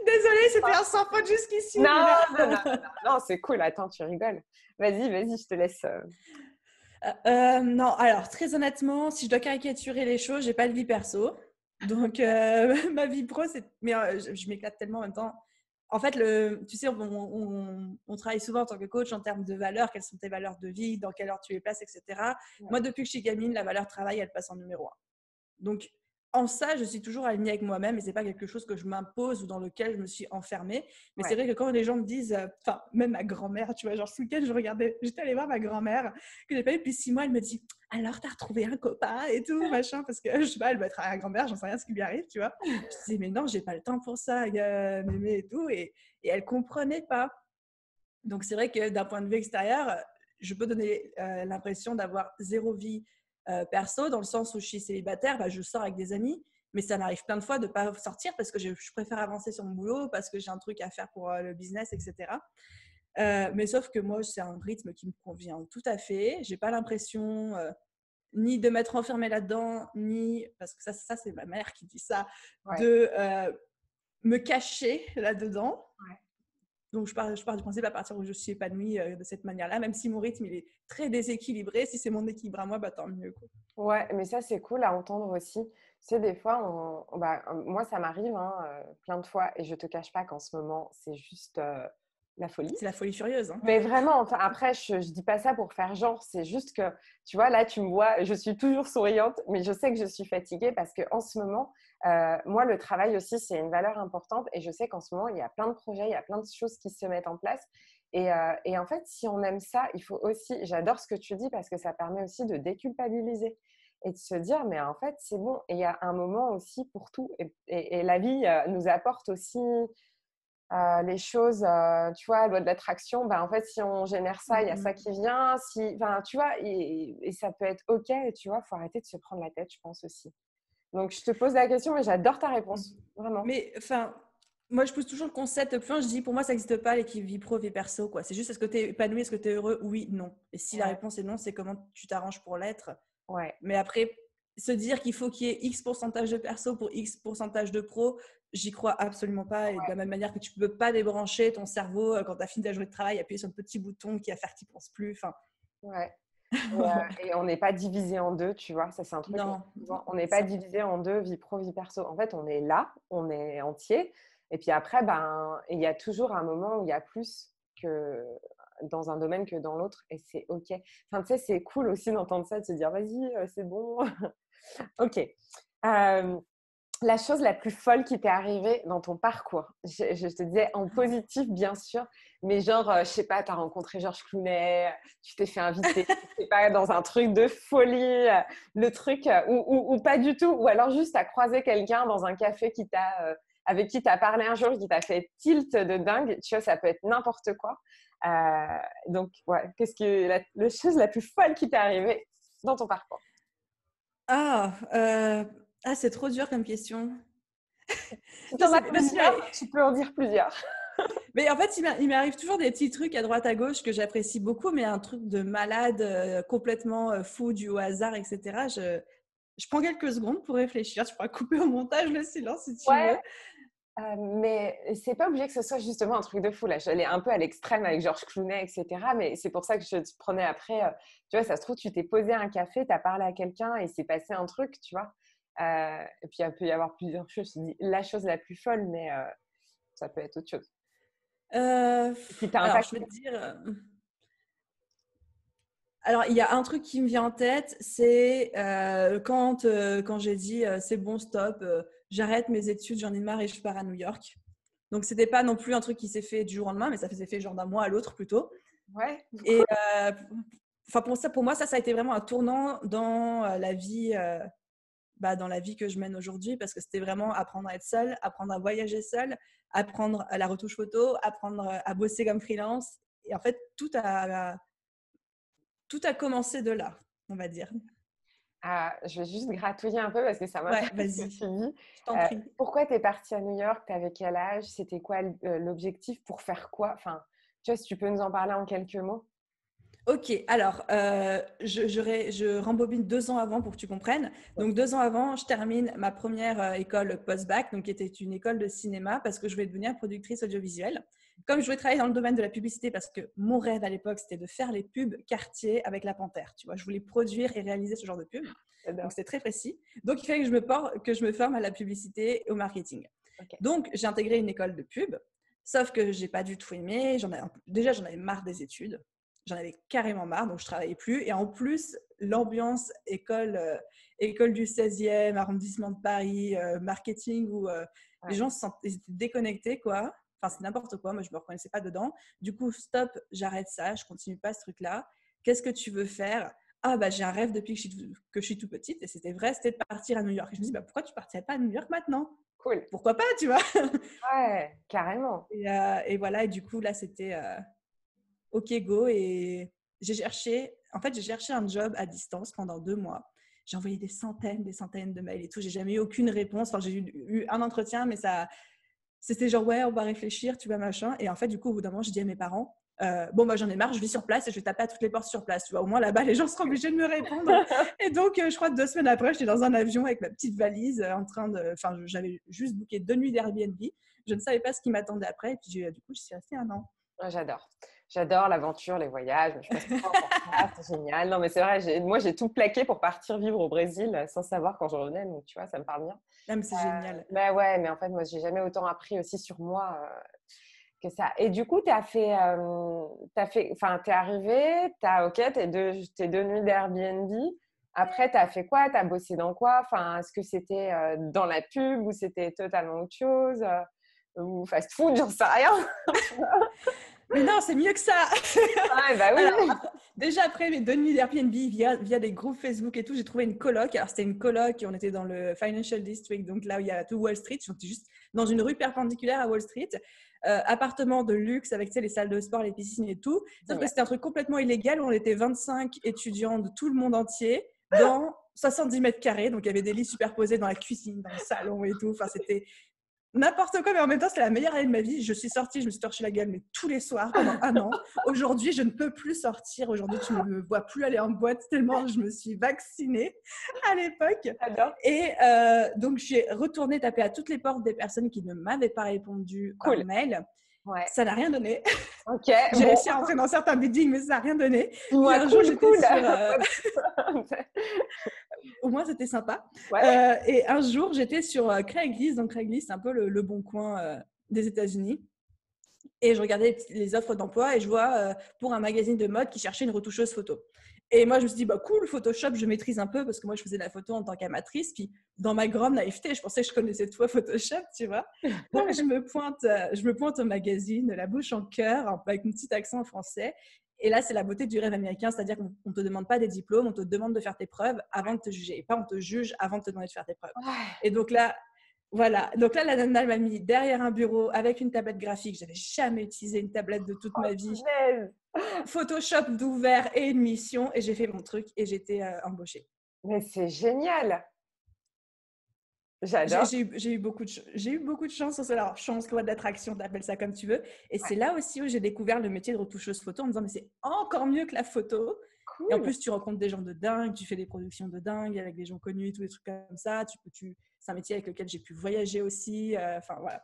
Désolée, c'était un sans faute jusqu'ici. Mais Non, là... non, c'est cool. Attends, tu rigoles. Vas-y, je te laisse. Non, alors très honnêtement, si je dois caricaturer les choses, j'ai pas de vie perso. Donc ma vie pro, c'est. Mais je m'éclate tellement en même temps. En fait, tu sais, on travaille souvent en tant que coach en termes de valeurs. Quelles sont tes valeurs de vie? Dans quelle heure tu les places, etc. Ouais. Moi, depuis que je suis gamine, la valeur travail, elle passe en numéro 1. Donc, en ça, je suis toujours alignée avec moi-même et c'est pas quelque chose que je m'impose ou dans lequel je me suis enfermée. Mais c'est vrai que quand les gens me disent, enfin, même ma grand-mère, tu vois, genre ce week-end, j'étais allée voir ma grand-mère que j'ai pas eu depuis 6 mois. Elle me dit, alors, t'as retrouvé un copain et tout, machin, parce que je sais pas, elle doit être à la grand-mère, j'en sais rien ce qui lui arrive, tu vois. Je disais, mais non, j'ai pas le temps pour ça, mémé et tout. Et elle comprenait pas. Donc, c'est vrai que d'un point de vue extérieur, je peux donner l'impression d'avoir zéro vie perso, dans le sens où je suis célibataire, je sors avec des amis, mais ça m'arrive plein de fois de ne pas sortir parce que je préfère avancer sur mon boulot, parce que j'ai un truc à faire pour le business, etc. Mais sauf que moi, c'est un rythme qui me convient tout à fait. Je n'ai pas l'impression ni de m'être enfermée là-dedans, ni, parce que ça c'est ma mère qui dit ça, Ouais. de me cacher là-dedans. Ouais. Donc, je pars du principe à partir où je suis épanouie de cette manière-là, même si mon rythme il est très déséquilibré. Si c'est mon équilibre à moi, bah, tant mieux, quoi. Ouais, mais ça, c'est cool à entendre aussi. Tu sais, des fois, moi, ça m'arrive hein, plein de fois et je te cache pas qu'en ce moment, c'est juste la folie. C'est la folie furieuse. Hein. Mais vraiment, enfin, après, je dis pas ça pour faire genre, c'est juste que, tu vois, là, tu me vois, je suis toujours souriante, mais je sais que je suis fatiguée parce qu'en ce moment, moi, le travail aussi, c'est une valeur importante et je sais qu'en ce moment, il y a plein de projets, il y a plein de choses qui se mettent en place. Et en fait, si on aime ça, il faut aussi, j'adore ce que tu dis parce que ça permet aussi de déculpabiliser et de se dire, mais en fait, c'est bon. Et il y a un moment aussi pour tout. Et la vie nous apporte aussi les choses, tu vois, loi de l'attraction, ben, en fait, si on génère ça, il y a ça qui vient. Si, ben, tu vois, et ça peut être OK, tu vois, il faut arrêter de se prendre la tête, je pense aussi. Donc, je te pose la question, mais j'adore ta réponse, vraiment. Mais enfin, moi, je pose toujours le concept plus loin. Je dis, pour moi, ça n'existe pas l'équipe vie pro, vie perso. Quoi. C'est juste, est-ce que tu es épanoui, est-ce que tu es heureux? Oui, non. Et si la Ouais, réponse est non, c'est comment tu t'arranges pour l'être. ouais, Mais après, se dire qu'il faut qu'il y ait X pourcentage de perso pour X pourcentage de pro, j'y crois absolument pas. Et de la même manière que tu ne peux pas débrancher ton cerveau quand tu as fini ta journée de travail, appuyer sur le petit bouton qui va faire que tu ne penses plus. Enfin, ouais. voilà. Et on n'est pas divisé en deux, tu vois, ça c'est un truc, Non, souvent, on n'est pas ça. divisé en deux, vie pro, vie perso. En fait, on est là, on est entier. Et puis après, ben, il y a toujours un moment où il y a plus que dans un domaine que dans l'autre et c'est OK. Enfin, tu sais, c'est cool aussi d'entendre ça, de se dire, vas-y, c'est bon. OK. La chose la plus folle qui t'est arrivée dans ton parcours, je te disais en positif, bien sûr, mais genre, je sais pas, tu as rencontré Georges Clooney, tu t'es fait inviter, je sais pas, dans un truc de folie, le truc, ou pas du tout, ou alors juste tu as croisé quelqu'un dans un café avec qui tu as parlé un jour, qui t'a fait tilt de dingue, tu vois, ça peut être n'importe quoi. Donc, ouais, qu'est-ce que la chose la plus folle qui t'est arrivée dans ton parcours? Ah, c'est trop dur comme question. Si tu Je en as sais, parce plusieurs, tu peux en dire plusieurs. mais en fait, il m'arrive toujours des petits trucs à droite à gauche que j'apprécie beaucoup, mais un truc de malade, complètement fou, dû au hasard, etc. Je prends quelques secondes pour réfléchir. Tu pourras couper au montage le silence si tu Ouais, veux. mais c'est pas obligé que ce soit justement un truc de fou. Là, j'allais un peu à l'extrême avec Georges Clooney, etc. Mais c'est pour ça que je te prenais après. Tu vois, ça se trouve, tu t'es posé un café, tu as parlé à quelqu'un et c'est passé un truc, tu vois. Et puis, il peut y avoir plusieurs choses. Je te dis la chose la plus folle, mais ça peut être autre chose. Qui t'a Alors, je vais impacté. te dire. Alors, il y a un truc qui me vient en tête, c'est quand j'ai dit c'est bon, stop, j'arrête mes études, j'en ai marre et je pars à New York. Donc, c'était pas non plus un truc qui s'est fait du jour au lendemain, mais ça faisait fait genre d'un mois à l'autre plutôt. Ouais, Et cool. enfin pour moi, ça a été vraiment un tournant dans la vie, dans la vie que je mène aujourd'hui, parce que c'était vraiment apprendre à être seule, apprendre à voyager seule, apprendre à la retouche photo, apprendre à bosser comme freelance. Et en fait, tout a commencé de là, on va dire. Je vais juste gratouiller un peu parce que ça Ouais, m'intéresse ce que vas-y, tu dis. je t'en prie. Pourquoi tu es partie à New York? Tu avais quel âge? C'était quoi l'objectif? Pour faire quoi? Enfin, tu vois, si tu peux nous en parler en quelques mots. Ok, alors je rembobine 2 ans avant pour que tu comprennes. Donc 2 ans avant, je termine ma première école post-bac, donc qui était une école de cinéma parce que je voulais devenir productrice audiovisuelle. Comme je voulais travailler dans le domaine de la publicité, parce que mon rêve à l'époque c'était de faire les pubs quartier avec la Panthère. Tu vois, je voulais produire et réaliser ce genre de pub. Donc J'adore. c'était très précis. Donc il fallait que je me forme à la publicité et au marketing. Ok. Donc j'ai intégré une école de pub. Sauf que j'ai pas du tout aimé. Déjà, j'en avais marre des études. J'en avais carrément marre, donc je travaillais plus. Et en plus, l'ambiance école du 16e arrondissement de Paris, marketing, où les Ouais. gens ils étaient déconnectés, quoi. Enfin, c'est n'importe quoi. Moi, je me reconnaissais pas dedans. Du coup, stop, j'arrête ça. Je continue pas ce truc-là. Qu'est-ce que tu veux faire? Ah, bah, j'ai un rêve depuis que je suis tout petite. Et c'était vrai, c'était de partir à New York. Et je me dis, bah, pourquoi tu partirais pas à New York maintenant? Cool. Pourquoi pas, tu vois? Ouais, carrément. Et voilà. Et du coup, là, c'était OK, go. Et j'ai cherché un job à distance pendant 2 mois. J'ai envoyé des centaines de mails et tout. J'ai jamais eu aucune réponse. Enfin, j'ai eu un entretien, mais c'était genre, ouais, on va réfléchir, tu vois, machin. Et en fait, du coup, au bout d'un moment, j'ai dit à mes parents, bon, bah, j'en ai marre, je vis sur place et je vais taper à toutes les portes sur place. Tu vois, au moins là-bas, les gens seront obligés de me répondre. Et donc, je crois que 2 semaines après, j'étais dans un avion avec ma petite valise en train de. Enfin, j'avais juste booké 2 nuits d'Airbnb. Je ne savais pas ce qui m'attendait après. Et puis, du coup, je suis restée 1 an. Ouais, j'adore. J'adore l'aventure, les voyages. Je passe trop pour ça, c'est génial. Non, mais c'est vrai, moi, j'ai tout plaqué pour partir vivre au Brésil sans savoir quand je revenais. Donc, tu vois, ça me parle bien. Ah, mais c'est génial. Bah ouais, mais en fait, moi, j'ai jamais autant appris aussi sur moi que ça. Et du coup, enfin, t'es arrivé, tes 2 nuits d'Airbnb. Après, t'as fait quoi? T'as bossé dans quoi? Enfin, est-ce que c'était dans la pub ou c'était totalement autre chose? Ou fast-food, j'en sais rien. Mais non, c'est mieux que ça. Ouais, bah oui. Alors, déjà après mes 2 nuits d'Airbnb via des groupes Facebook et tout, j'ai trouvé une coloc. Alors c'était une coloc, on était dans le Financial District, donc là où il y a tout Wall Street. J'étais juste dans une rue perpendiculaire à Wall Street. Appartement de luxe avec les salles de sport, les piscines et tout. Sauf que c'était un truc complètement illégal où on était 25 étudiants de tout le monde entier dans 70 mètres carrés. Donc il y avait des lits superposés dans la cuisine, dans le salon et tout. Enfin, c'était n'importe quoi, mais en même temps, c'était la meilleure année de ma vie. Je suis sortie, je me suis torché la gueule, mais tous les soirs pendant 1 an. Aujourd'hui, je ne peux plus sortir. Aujourd'hui, tu ne me vois plus aller en boîte tellement je me suis vaccinée à l'époque. J'adore. Et donc, j'ai retourné taper à toutes les portes des personnes qui ne m'avaient pas répondu par mail. Ouais. Ça n'a rien donné. Ok. J'ai réussi à entrer dans certains buildings, mais ça n'a rien donné. Puis un jour, j'étais au moins, c'était sympa. Ouais. Et un jour, j'étais sur Craigslist. Donc, Craigslist, c'est un peu le bon coin des États-Unis. Et je regardais les offres d'emploi et je vois pour un magazine de mode qui cherchait une retoucheuse photo. Et moi, je me suis dit, bah cool, Photoshop, je maîtrise un peu parce que moi, je faisais de la photo en tant qu'amatrice. Puis, dans ma grande naïveté, je pensais que je connaissais tout à Photoshop, tu vois. Donc, je me pointe au magazine, la bouche en cœur, avec un petit accent français. Et là, c'est la beauté du rêve américain, c'est-à-dire qu'on ne te demande pas des diplômes, on te demande de faire tes preuves avant de te juger. Et pas on te juge avant de te demander de faire tes preuves. Et donc là, voilà. Donc là, la nana m'a mis derrière un bureau avec une tablette graphique. Je n'avais jamais utilisé une tablette de toute ma vie. Photoshop d'ouvert et une mission. Et j'ai fait mon truc et j'étais embauchée. Mais c'est génial. J'adore. J'ai eu beaucoup de chance sur cela. Alors, chance, loi d'attraction, t'appelles ça comme tu veux. Et c'est là aussi où j'ai découvert le métier de retoucheuse photo en me disant, mais c'est encore mieux que la photo. Cool. Et en plus, tu rencontres des gens de dingue, tu fais des productions de dingue avec des gens connus, tous les trucs comme ça. C'est un métier avec lequel j'ai pu voyager aussi. Enfin, voilà.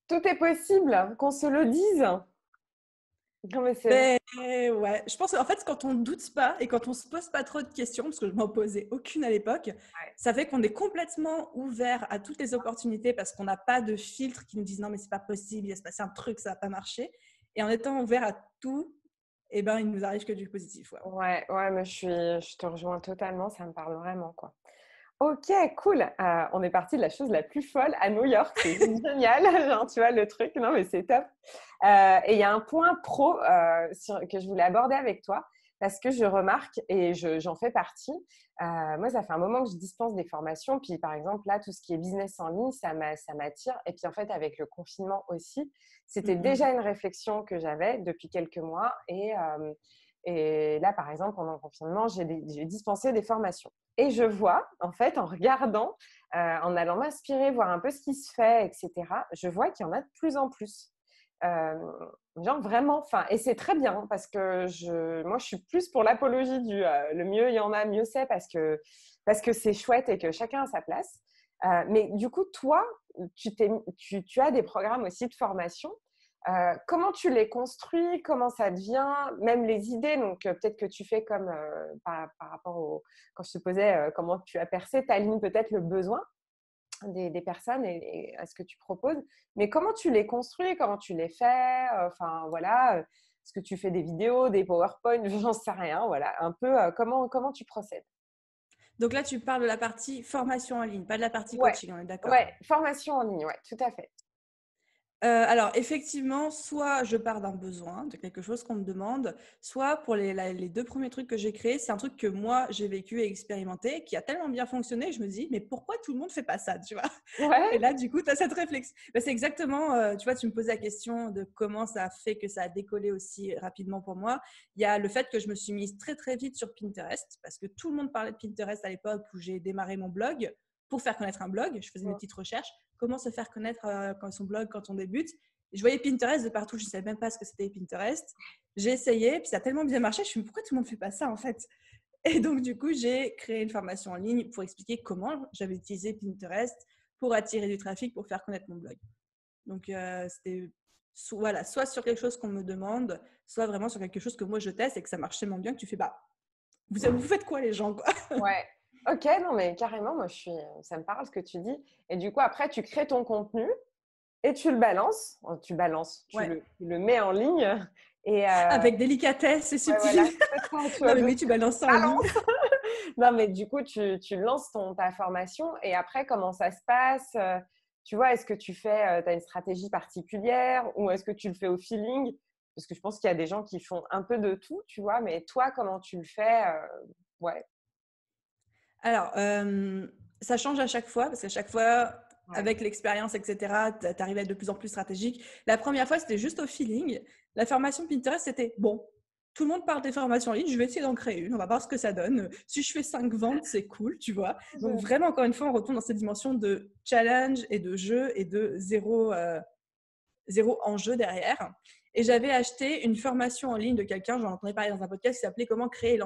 Tout est possible, qu'on se le dise. Non, mais ouais, je pense qu'en fait, quand on ne doute pas et quand on ne se pose pas trop de questions, parce que je ne m'en posais aucune à l'époque, ça fait qu'on est complètement ouvert à toutes les opportunités parce qu'on n'a pas de filtre qui nous disent non, mais c'est pas possible, il va se passer un truc, ça va pas marcher. Et en étant ouvert à tout, eh ben, il nous arrive que du positif. Ouais, mais je te rejoins totalement, ça me parle vraiment, quoi. Ok, cool. On est parti de la chose la plus folle à New York. C'est génial, genre, tu vois, le truc. Non, mais c'est top. Et il y a un point pro que je voulais aborder avec toi parce que je remarque et j'en fais partie. Moi, ça fait un moment que je dispense des formations. Puis, par exemple, là, tout ce qui est business en ligne, ça m'attire. Et puis, en fait, avec le confinement aussi, c'était déjà une réflexion que j'avais depuis quelques mois. Et là, par exemple, pendant le confinement, j'ai dispensé des formations. Et je vois, en fait, en regardant, en allant m'inspirer, voir un peu ce qui se fait, etc., je vois qu'il y en a de plus en plus. Genre vraiment, et c'est très bien parce que moi, je suis plus pour l'apologie du le mieux il y en a, mieux c'est parce que c'est chouette et que chacun a sa place. Mais du coup, toi, tu as des programmes aussi de formation. Comment tu les construis? Comment ça devient? Même les idées, donc peut-être que tu fais comme par rapport quand je te posais comment tu as percé, tu alignes peut-être le besoin des personnes et à ce que tu proposes. Mais comment tu les construis? Comment tu les fais? Enfin, voilà. Est-ce que tu fais des vidéos, des PowerPoint? J'en sais rien. Voilà, un peu comment tu procèdes? Donc là, tu parles de la partie formation en ligne, pas de la partie Ouais. coaching, on est d'accord? Ouais, formation en ligne, ouais, tout à fait. Alors, effectivement, soit je pars d'un besoin, de quelque chose qu'on me demande, soit pour les 2 premiers trucs que j'ai créés, c'est un truc que moi, j'ai vécu et expérimenté, qui a tellement bien fonctionné, je me dis, mais pourquoi tout le monde ne fait pas ça, tu vois? Ouais. Et là, du coup, tu as cette réflexion. C'est exactement, tu vois, tu me posais la question de comment ça a fait que ça a décollé aussi rapidement pour moi. Il y a le fait que je me suis mise très, très vite sur Pinterest, parce que tout le monde parlait de Pinterest à l'époque où j'ai démarré mon blog. Pour faire connaître un blog, je faisais mes petites recherches. Comment se faire connaître quand son blog, quand on débute. Je voyais Pinterest de partout, je ne savais même pas ce que c'était Pinterest. J'ai essayé, puis ça a tellement bien marché, je me suis dit, pourquoi tout le monde ne fait pas ça en fait? Et donc, du coup, j'ai créé une formation en ligne pour expliquer comment j'avais utilisé Pinterest pour attirer du trafic, pour faire connaître mon blog. Donc, c'était soit sur quelque chose qu'on me demande, soit vraiment sur quelque chose que moi je teste et que ça marche tellement bien que tu fais, vous faites quoi les gens quoi? Ouais. Ok, non, mais carrément, moi, ça me parle ce que tu dis. Et du coup, après, tu crées ton contenu et tu le balances. Ouais. Tu le mets en ligne. Et Avec délicatesse et ouais, voilà, subtilité. c'est ça, tu Non, vois, mais donc, oui, tu balances ça en ligne. balance. Non, mais du coup, tu lances ta formation et après, comment ça se passe? Tu vois, est-ce que tu as une stratégie particulière ou est-ce que tu le fais au feeling? Parce que je pense qu'il y a des gens qui font un peu de tout, tu vois, mais toi, comment tu le fais? Ouais. Alors, ça change à chaque fois, parce qu'à chaque fois, Ouais. avec l'expérience, etc., tu arrives à être de plus en plus stratégique. La première fois, c'était juste au feeling. La formation Pinterest, c'était bon. Tout le monde parle des formations en ligne, je vais essayer d'en créer une, on va voir ce que ça donne. Si je fais 5 ventes, c'est cool, tu vois. Donc vraiment, encore une fois, on retourne dans cette dimension de challenge et de jeu et de zéro enjeu derrière. Et j'avais acheté une formation en ligne de quelqu'un, j'en entendais parler dans un podcast, qui s'appelait comment créer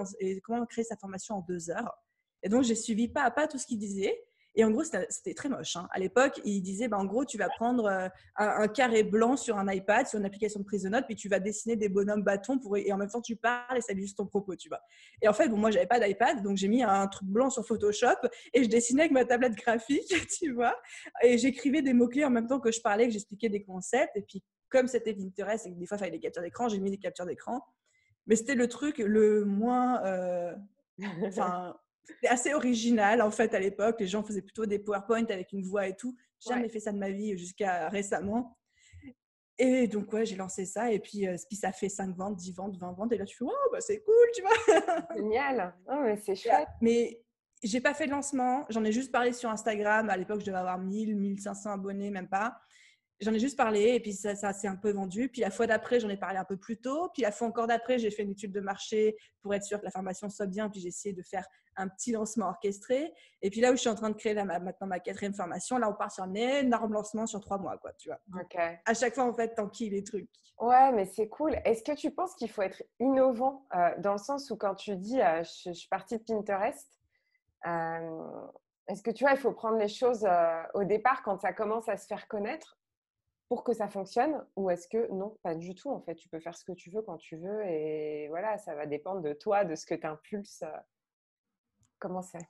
sa formation en 2 heures. Et donc, j'ai suivi pas à pas tout ce qu'il disait. Et en gros, c'était très moche. Hein. À l'époque, il disait, en gros, tu vas prendre un carré blanc sur un iPad, sur une application de prise de notes, puis tu vas dessiner des bonhommes bâtons et en même temps, tu parles et ça illustre ton propos, tu vois. Et en fait, moi, j'avais pas d'iPad, donc j'ai mis un truc blanc sur Photoshop et je dessinais avec ma tablette graphique, tu vois. Et j'écrivais des mots-clés en même temps que je parlais, que j'expliquais des concepts. Et puis, comme c'était Pinterest et que des fois, il fallait des captures d'écran, j'ai mis des captures d'écran. Mais c'était le truc le moins... c'était assez original en fait à l'époque. Les gens faisaient plutôt des PowerPoint avec une voix et tout. J'ai jamais fait ça de ma vie jusqu'à récemment. Et donc, ouais, j'ai lancé ça. Et puis ça fait 5 ventes, 10 ventes, 20 ventes. Et là, je fais, oh, c'est cool, tu vois. Génial. Non, mais c'est chouette. Mais j'ai pas fait de lancement. J'en ai juste parlé sur Instagram. À l'époque, je devais avoir 1000, 1500 abonnés, même pas. J'en ai juste parlé et puis ça s'est un peu vendu. Puis la fois d'après, j'en ai parlé un peu plus tôt. Puis la fois encore d'après, j'ai fait une étude de marché pour être sûre que la formation soit bien. Puis j'ai essayé de faire un petit lancement orchestré. Et puis là où je suis en train de créer maintenant ma 4e formation, là, on part sur un énorme lancement sur 3 mois, quoi, tu vois. Donc, Ok. à chaque fois, en fait, t'enquilles les trucs. Ouais, mais c'est cool. Est-ce que tu penses qu'il faut être innovant dans le sens où quand tu dis je suis partie de Pinterest, est-ce que tu vois, il faut prendre les choses au départ quand ça commence à se faire connaître pour que ça fonctionne ou est-ce que non, pas du tout en fait, tu peux faire ce que tu veux quand tu veux et voilà, ça va dépendre de toi, de ce que tu impulses. Comment c'est?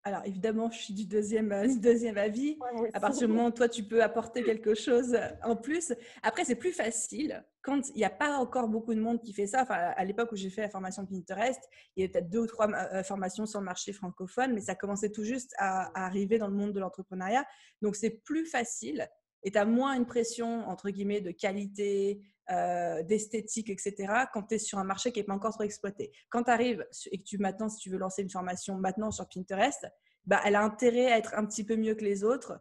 Alors, évidemment, je suis du deuxième avis. Ouais, moi À aussi. partir du moment où toi, tu peux apporter quelque chose en plus. Après, c'est plus facile quand il n'y a pas encore beaucoup de monde qui fait ça. Enfin, à l'époque où j'ai fait la formation Pinterest, il y avait peut-être 2 ou 3 formations sur le marché francophone, mais ça commençait tout juste à arriver dans le monde de l'entrepreneuriat. Donc, c'est plus facile et tu as moins une pression, entre guillemets, de qualité, d'esthétique, etc. quand tu es sur un marché qui n'est pas encore trop exploité. Quand tu arrives et que maintenant, si tu veux lancer une formation maintenant sur Pinterest, elle a intérêt à être un petit peu mieux que les autres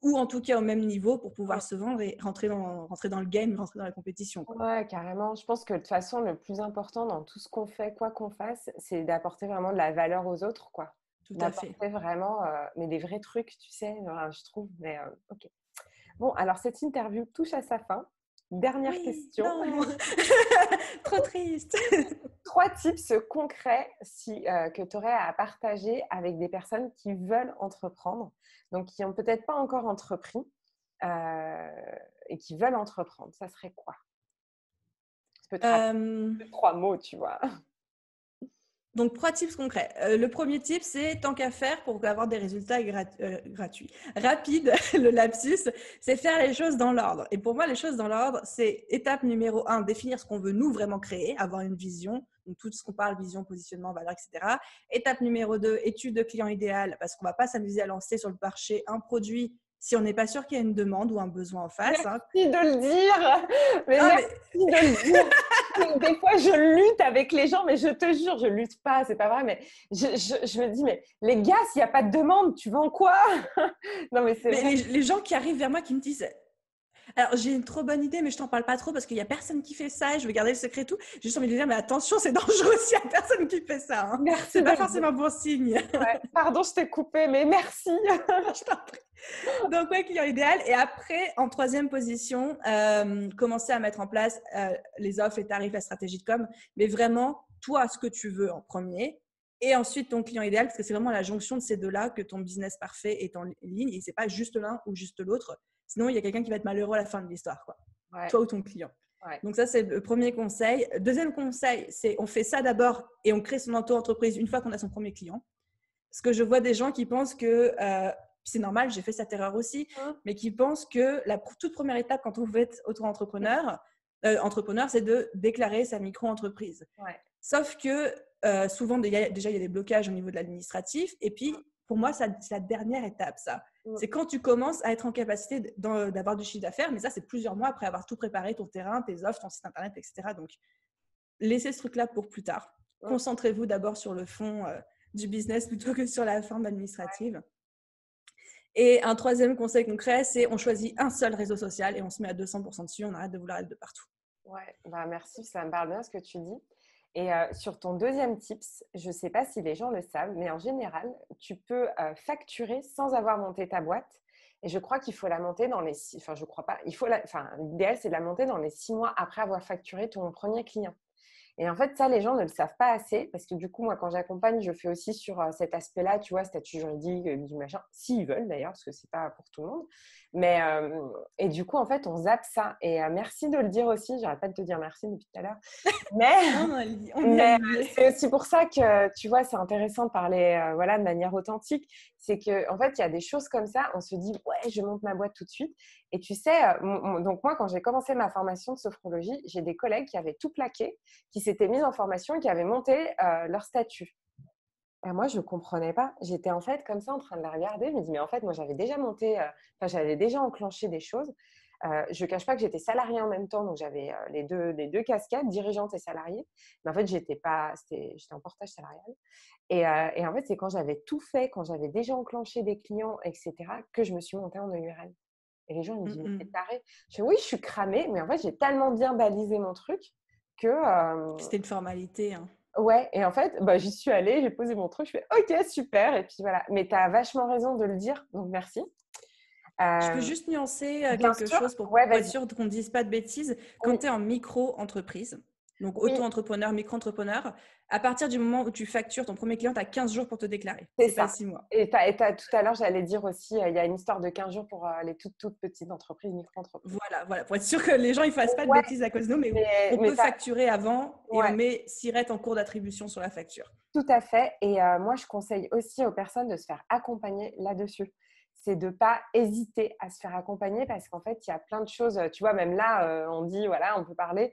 ou en tout cas au même niveau pour pouvoir se vendre et rentrer dans le game, rentrer dans la compétition, quoi. Ouais, carrément. Je pense que de toute façon, le plus important dans tout ce qu'on fait, quoi qu'on fasse, c'est d'apporter vraiment de la valeur aux autres, quoi. Tout à fait. D'apporter vraiment, mais des vrais trucs, tu sais, je trouve. Mais ok. Bon, alors cette interview touche à sa fin. Dernière Oui, question. non, trop triste. 3 tips concrets que tu aurais à partager avec des personnes qui veulent entreprendre, donc qui n'ont peut-être pas encore entrepris et qui veulent entreprendre. Ça serait quoi? Je peux te rappeler 3 mots, tu vois. Donc, 3 tips concrets. Le premier tip, c'est tant qu'à faire pour avoir des résultats gratuits. Rapide, le lapsus, c'est faire les choses dans l'ordre. Et pour moi, les choses dans l'ordre, c'est étape numéro 1, définir ce qu'on veut nous vraiment créer, avoir une vision, donc tout ce qu'on parle, vision, positionnement, valeur, etc. Étape numéro 2, étude de client idéal, parce qu'on ne va pas s'amuser à lancer sur le marché un produit si on n'est pas sûr qu'il y a une demande ou un besoin en face. Merci de le dire. Mais Ah, merci de le dire. Des fois, je lutte avec les gens, mais je te jure, je lutte pas, c'est pas vrai. Mais je me dis, mais les gars, s'il n'y a pas de demande, tu vends quoi? Non, mais c'est mais vrai. les gens qui arrivent vers moi qui me disent Alors, j'ai une trop bonne idée, mais je t'en parle pas trop parce qu'il y a personne qui fait ça et je veux garder le secret et tout. J'ai juste envie de dire, mais attention, c'est dangereux s'il y a personne qui fait ça. Hein. Merci C'est de pas le dire. forcément bon signe. Ouais. Pardon, je t'ai coupé, mais merci. Je t'en prie. Donc, ouais, client idéal. Et après, en troisième position, commencer à mettre en place les offres, les tarifs, la stratégie de com. Mais vraiment, toi, ce que tu veux en premier. Et ensuite, ton client idéal, parce que c'est vraiment à la jonction de ces deux-là que ton business parfait est en ligne. Et c'est pas juste l'un ou juste l'autre. Sinon, il y a quelqu'un qui va être malheureux à la fin de l'histoire, quoi. Ouais, Toi ou ton client. ouais. Donc ça, c'est le premier conseil. Deuxième conseil, c'est on fait ça d'abord et on crée son auto-entreprise une fois qu'on a son premier client. Parce que je vois des gens qui pensent que, c'est normal, j'ai fait cette erreur aussi, mais qui pensent que la toute première étape quand on veut être auto-entrepreneur, entrepreneur, c'est de déclarer sa micro-entreprise. Ouais. Sauf que souvent, déjà, il y a des blocages au niveau de l'administratif. Et puis, pour moi, c'est la dernière étape, ça. C'est quand tu commences à être en capacité d'avoir du chiffre d'affaires, mais ça, c'est plusieurs mois après avoir tout préparé, ton terrain, tes offres, ton site internet, etc. Donc, laissez ce truc-là pour plus tard. Concentrez-vous d'abord sur le fond du business plutôt que sur la forme administrative. Et un troisième conseil concret, c'est on choisit un seul réseau social et on se met à 200% dessus, on arrête de vouloir être de partout. Ouais, bah merci, ça me parle bien ce que tu dis. Et sur ton deuxième tips, je ne sais pas si les gens le savent, mais en général, tu peux facturer sans avoir monté ta boîte. Et je crois qu'il faut la monter dans les enfin, je crois pas. L'idéal, c'est de la monter dans les 6 mois après avoir facturé ton premier client. Et en fait, ça, les gens ne le savent pas assez parce que du coup, moi, quand j'accompagne, je fais aussi sur cet aspect-là, tu vois, statut juridique, du machin, s'ils veulent d'ailleurs, parce que c'est pas pour tout le monde. Mais, et du coup, en fait, on zappe ça. Et merci de le dire aussi, j'arrête pas de te dire merci depuis tout à l'heure. Mais c'est aussi pour ça que, tu vois, c'est intéressant de parler voilà, de manière authentique. C'est qu'en fait, il y a des choses comme ça, on se dit, ouais, je monte ma boîte tout de suite. Et tu sais, donc moi, quand j'ai commencé ma formation de sophrologie, j'ai des collègues qui avaient tout plaqué, qui s'étaient mis en formation et qui avaient monté leur statut. Et moi, je ne comprenais pas. J'étais en fait comme ça en train de la regarder. Je me dis, mais en fait, moi, j'avais déjà monté, j'avais déjà enclenché des choses. Je ne cache pas que j'étais salariée en même temps, donc j'avais les deux casquettes, dirigeante et salariée. Mais en fait, j'étais en portage salarial. Et en fait, c'est quand j'avais tout fait, quand j'avais déjà enclenché des clients, etc., que je me suis montée en EURL. Et les gens ils me disent, mais t'es tarée. Je fais, oui, je suis cramée, mais en fait, j'ai tellement bien balisé mon truc que… C'était une formalité. Hein. Ouais, et en fait, bah, j'y suis allée, j'ai posé mon truc, je fais, ok, super, et puis voilà. Mais tu as vachement raison de le dire, donc merci. Je peux juste nuancer quelque sûr. chose pour Ouais, être sûr qu'on ne dise pas de bêtises. Quand oui. tu es en micro-entreprise, donc Oui, auto-entrepreneur, micro-entrepreneur, à partir du moment où tu factures ton premier client, tu as 15 jours pour te déclarer. c'est C'est pas ça. 6 mois. Et tout à l'heure, j'allais dire aussi, il y a une histoire de 15 jours pour les toutes petites entreprises, micro-entreprises. Voilà, pour être sûr que les gens ne fassent pas de Ouais, bêtises à cause de nous, mais on peut facturer avant et on ouais, met SIRET en cours d'attribution sur la facture. tout à fait. Et moi, je conseille aussi aux personnes de se faire accompagner là-dessus. C'est de ne pas hésiter à se faire accompagner parce qu'en fait, il y a plein de choses. Tu vois, même là, on dit, voilà, on peut parler.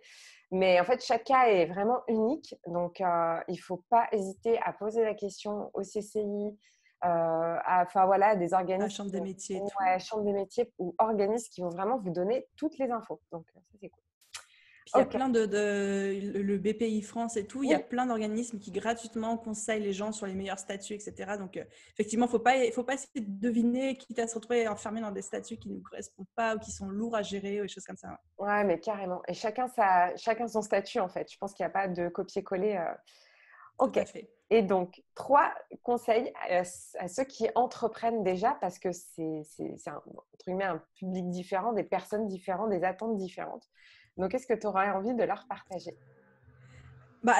Mais en fait, chaque cas est vraiment unique. Donc, il ne faut pas hésiter à poser la question au CCI, enfin voilà, des organismes. La chambre des métiers et tout. Ouais, chambre des métiers ou organismes qui vont vraiment vous donner toutes les infos. Donc, ça, c'est cool. Puis il y a plein le BPI France et tout, il y a plein d'organismes qui gratuitement conseillent les gens sur les meilleurs statuts, etc. Donc, effectivement, il faut pas essayer de deviner, quitte à se retrouver enfermé dans des statuts qui ne nous correspondent pas ou qui sont lourds à gérer ou des choses comme ça. Ouais, mais carrément. Et chacun son statut, en fait. Je pense qu'il n'y a pas de copier-coller. Tout à fait. Et donc, 3 conseils à ceux qui entreprennent déjà, parce que c'est entre guillemets un public différent, des personnes différentes, des attentes différentes. Donc, est-ce que tu aurais envie de leur partager?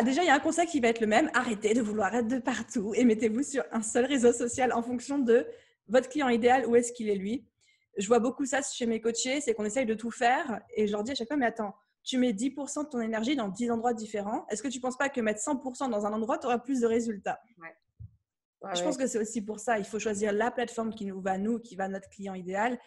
Déjà, il y a un conseil qui va être le même. Arrêtez de vouloir être de partout et mettez-vous sur un seul réseau social en fonction de votre client idéal, où est-ce qu'il est lui. Je vois beaucoup ça chez mes coachés, c'est qu'on essaye de tout faire et je leur dis à chaque fois, mais attends, tu mets 10% de ton énergie dans 10 endroits différents. Est-ce que tu ne penses pas que mettre 100% dans un endroit, tu auras plus de résultats? Je pense que c'est aussi pour ça. Il faut choisir la plateforme qui nous va, qui va à notre client idéal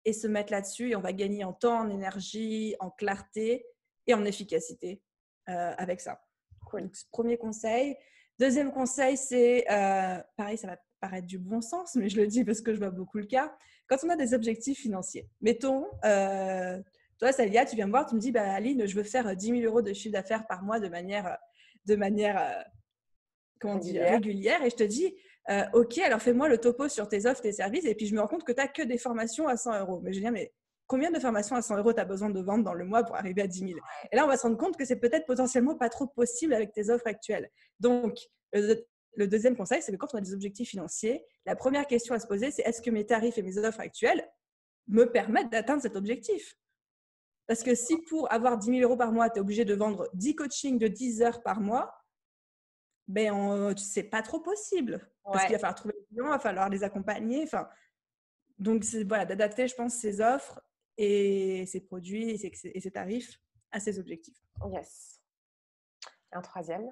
et se mettre là-dessus. Et on va gagner en temps, en énergie, en clarté et en efficacité avec ça. Cool. Donc, premier conseil. Deuxième conseil, c'est, pareil, ça va paraître du bon sens, mais je le dis parce que je vois beaucoup le cas. Quand on a des objectifs financiers, mettons, toi, Salia, tu viens me voir, tu me dis, Aline, je veux faire 10 000 euros de chiffre d'affaires par mois de manière régulière. Et je te dis, ok, alors fais-moi le topo sur tes offres, tes services. Et puis, je me rends compte que tu n'as que des formations à 100 euros. Mais je dis, mais combien de formations à 100 € tu as besoin de vendre dans le mois pour arriver à 10 000? Et là, on va se rendre compte que c'est peut-être potentiellement pas trop possible avec tes offres actuelles. Donc, le deuxième conseil, c'est que quand on a des objectifs financiers, la première question à se poser, c'est est-ce que mes tarifs et mes offres actuelles me permettent d'atteindre cet objectif? Parce que si pour avoir 10 000 € par mois, tu es obligé de vendre 10 coachings de 10 heures par mois, ben, c'est pas trop possible. Parce qu'il va falloir trouver des clients, il va falloir les accompagner. Enfin, donc, c'est voilà, d'adapter, je pense, ses offres et ses produits et ses tarifs à ses objectifs. Yes. Un troisième?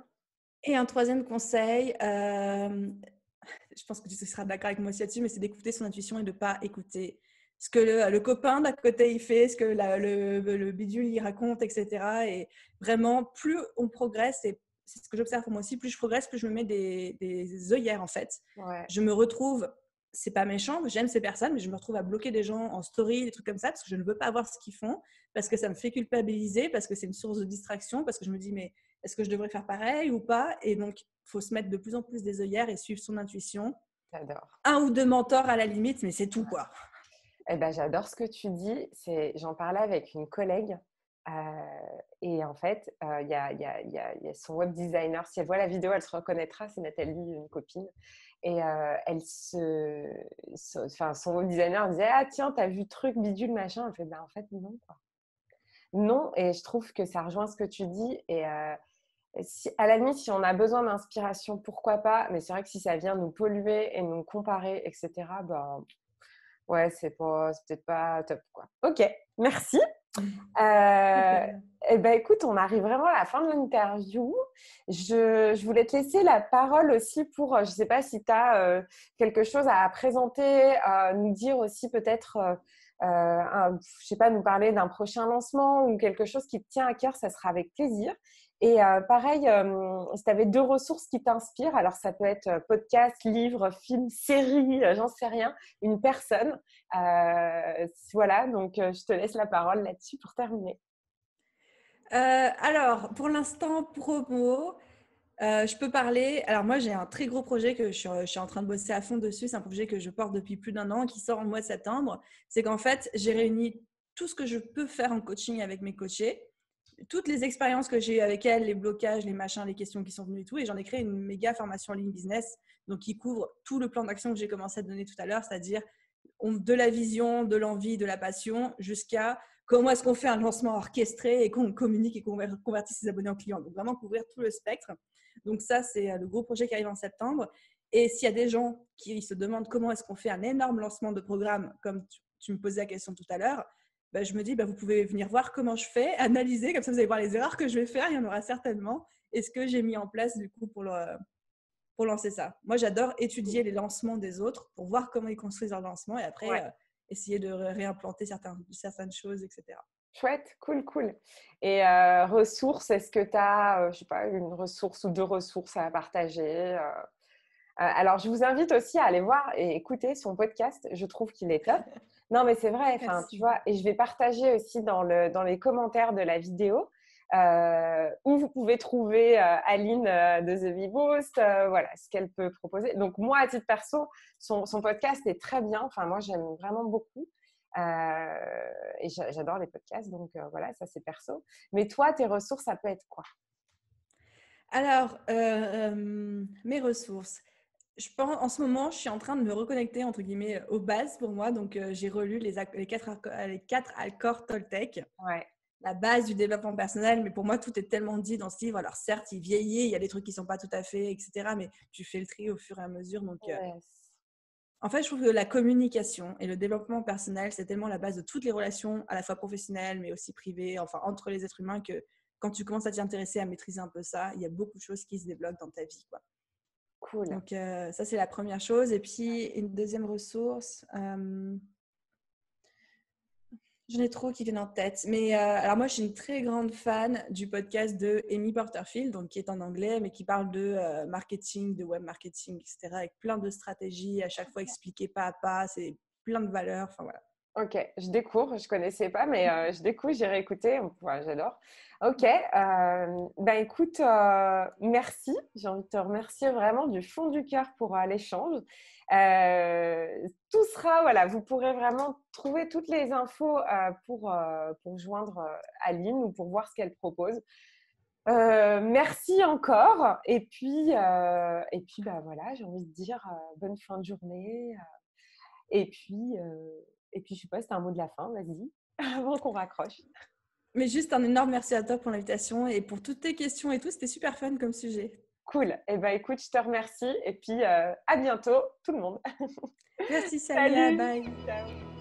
Et un troisième conseil, je pense que tu seras d'accord avec moi aussi là-dessus, mais c'est d'écouter son intuition et de ne pas écouter ce que le copain d'à côté il fait, ce que le bidule il raconte, etc. Et vraiment, plus on progresse, et c'est ce que j'observe pour moi aussi, plus je progresse, plus je me mets des œillères en fait. Ouais. Je me retrouve, c'est pas méchant, j'aime ces personnes, mais je me retrouve à bloquer des gens en story, des trucs comme ça, parce que je ne veux pas voir ce qu'ils font, parce que ça me fait culpabiliser, parce que c'est une source de distraction, parce que je me dis, mais est-ce que je devrais faire pareil ou pas? Et donc, il faut se mettre de plus en plus des œillères et suivre son intuition. J'adore. Un ou deux mentors à la limite, mais c'est tout, quoi. Eh ben, j'adore ce que tu dis. J'en parlais avec une collègue. Et en fait, il y a son web designer. Si elle voit la vidéo, elle se reconnaîtra. C'est Nathalie, une copine. Et son web designer disait: ah tiens, t'as vu truc bidule machin. Elle fait: ben en fait non, quoi. Non. Et je trouve que ça rejoint ce que tu dis. Et à la limite, si on a besoin d'inspiration, pourquoi pas. Mais c'est vrai que si ça vient nous polluer et nous comparer, etc. Ben ouais, c'est peut-être pas top, quoi. Ok, merci. Eh ben, écoute, on arrive vraiment à la fin de l'interview. Je voulais te laisser la parole aussi pour, je ne sais pas si tu as quelque chose à présenter, nous dire aussi peut-être, je sais pas, nous parler d'un prochain lancement ou quelque chose qui te tient à cœur, ça sera avec plaisir. Et pareil, si tu avais 2 ressources qui t'inspirent, alors ça peut être podcast, livre, film, série, j'en sais rien, une personne. Voilà, donc je te laisse la parole là-dessus pour terminer. Alors, pour l'instant, promo, je peux parler. Alors, moi, j'ai un très gros projet que je suis en train de bosser à fond dessus. C'est un projet que je porte depuis plus d'1 an qui sort en mois de septembre. C'est qu'en fait, j'ai réuni tout ce que je peux faire en coaching avec mes coachés, toutes les expériences que j'ai eues avec elles, les blocages, les machins, les questions qui sont venues et tout. Et j'en ai créé une méga formation en ligne business, donc qui couvre tout le plan d'action que j'ai commencé à donner tout à l'heure, c'est-à-dire de la vision, de l'envie, de la passion, jusqu'à comment est-ce qu'on fait un lancement orchestré et qu'on communique et qu'on convertit ses abonnés en clients. Donc, vraiment couvrir tout le spectre. Donc, ça, c'est le gros projet qui arrive en septembre. Et s'il y a des gens qui se demandent comment est-ce qu'on fait un énorme lancement de programme, comme tu me posais la question tout à l'heure, ben, je me dis, ben, vous pouvez venir voir comment je fais, analyser, comme ça vous allez voir les erreurs que je vais faire, il y en aura certainement, et ce que j'ai mis en place du coup pour lancer ça. Moi, j'adore étudier les lancements des autres pour voir comment ils construisent leur lancement et après essayer de réimplanter certaines choses, etc. Chouette, cool. Et ressources, est-ce que tu as, je sais pas, une ressource ou 2 ressources à partager? Alors, je vous invite aussi à aller voir et écouter son podcast. Je trouve qu'il est top. Non, mais c'est vrai. Enfin, tu vois, et je vais partager aussi dans les commentaires de la vidéo où vous pouvez trouver Aline de The Bee Boost, voilà, ce qu'elle peut proposer. Donc, moi, à titre perso, son podcast est très bien. Enfin, moi, j'aime vraiment beaucoup. Et j'adore les podcasts. Donc, voilà, ça, c'est perso. Mais toi, tes ressources, ça peut être quoi? Alors, mes ressources. Je pense, en ce moment, je suis en train de me reconnecter entre guillemets aux bases pour moi. Donc, j'ai relu les 4 accords Toltec, Ouais. la base du développement personnel. Mais pour moi, tout est tellement dit dans ce livre. Alors, certes, il vieillit, il y a des trucs qui ne sont pas tout à fait, etc. Mais tu fais le tri au fur et à mesure. Donc, Yes. en fait, je trouve que la communication et le développement personnel, c'est tellement la base de toutes les relations, à la fois professionnelles, mais aussi privées, enfin, entre les êtres humains, que quand tu commences à t'y intéresser, à maîtriser un peu ça, il y a beaucoup de choses qui se débloquent dans ta vie, quoi. Cool. Donc, ça, c'est la première chose. Et puis, une deuxième ressource, j'en ai trop qui viennent en tête. Mais alors, moi, je suis une très grande fan du podcast de Amy Porterfield, donc, qui est en anglais, mais qui parle de marketing, de web marketing, etc., avec plein de stratégies, à chaque fois expliquées pas à pas. C'est plein de valeurs. Enfin, voilà. Ok, je découvre, je connaissais pas, mais je découvre, j'irai écouter. Voilà, j'adore. Ok, ben écoute, merci. J'ai envie de te remercier vraiment du fond du cœur pour l'échange. Tout sera, voilà, vous pourrez vraiment trouver toutes les infos pour joindre Aline ou pour voir ce qu'elle propose. Merci encore. Et puis bah, voilà, j'ai envie de dire bonne fin de journée. Et puis, je sais pas, c'était un mot de la fin, vas-y, avant qu'on raccroche. Mais juste un énorme merci à toi pour l'invitation et pour toutes tes questions et tout. C'était super fun comme sujet. Cool. Eh ben, écoute, je te remercie. Et puis, à bientôt, tout le monde. Merci, Samia. Salut! Bye. Ciao.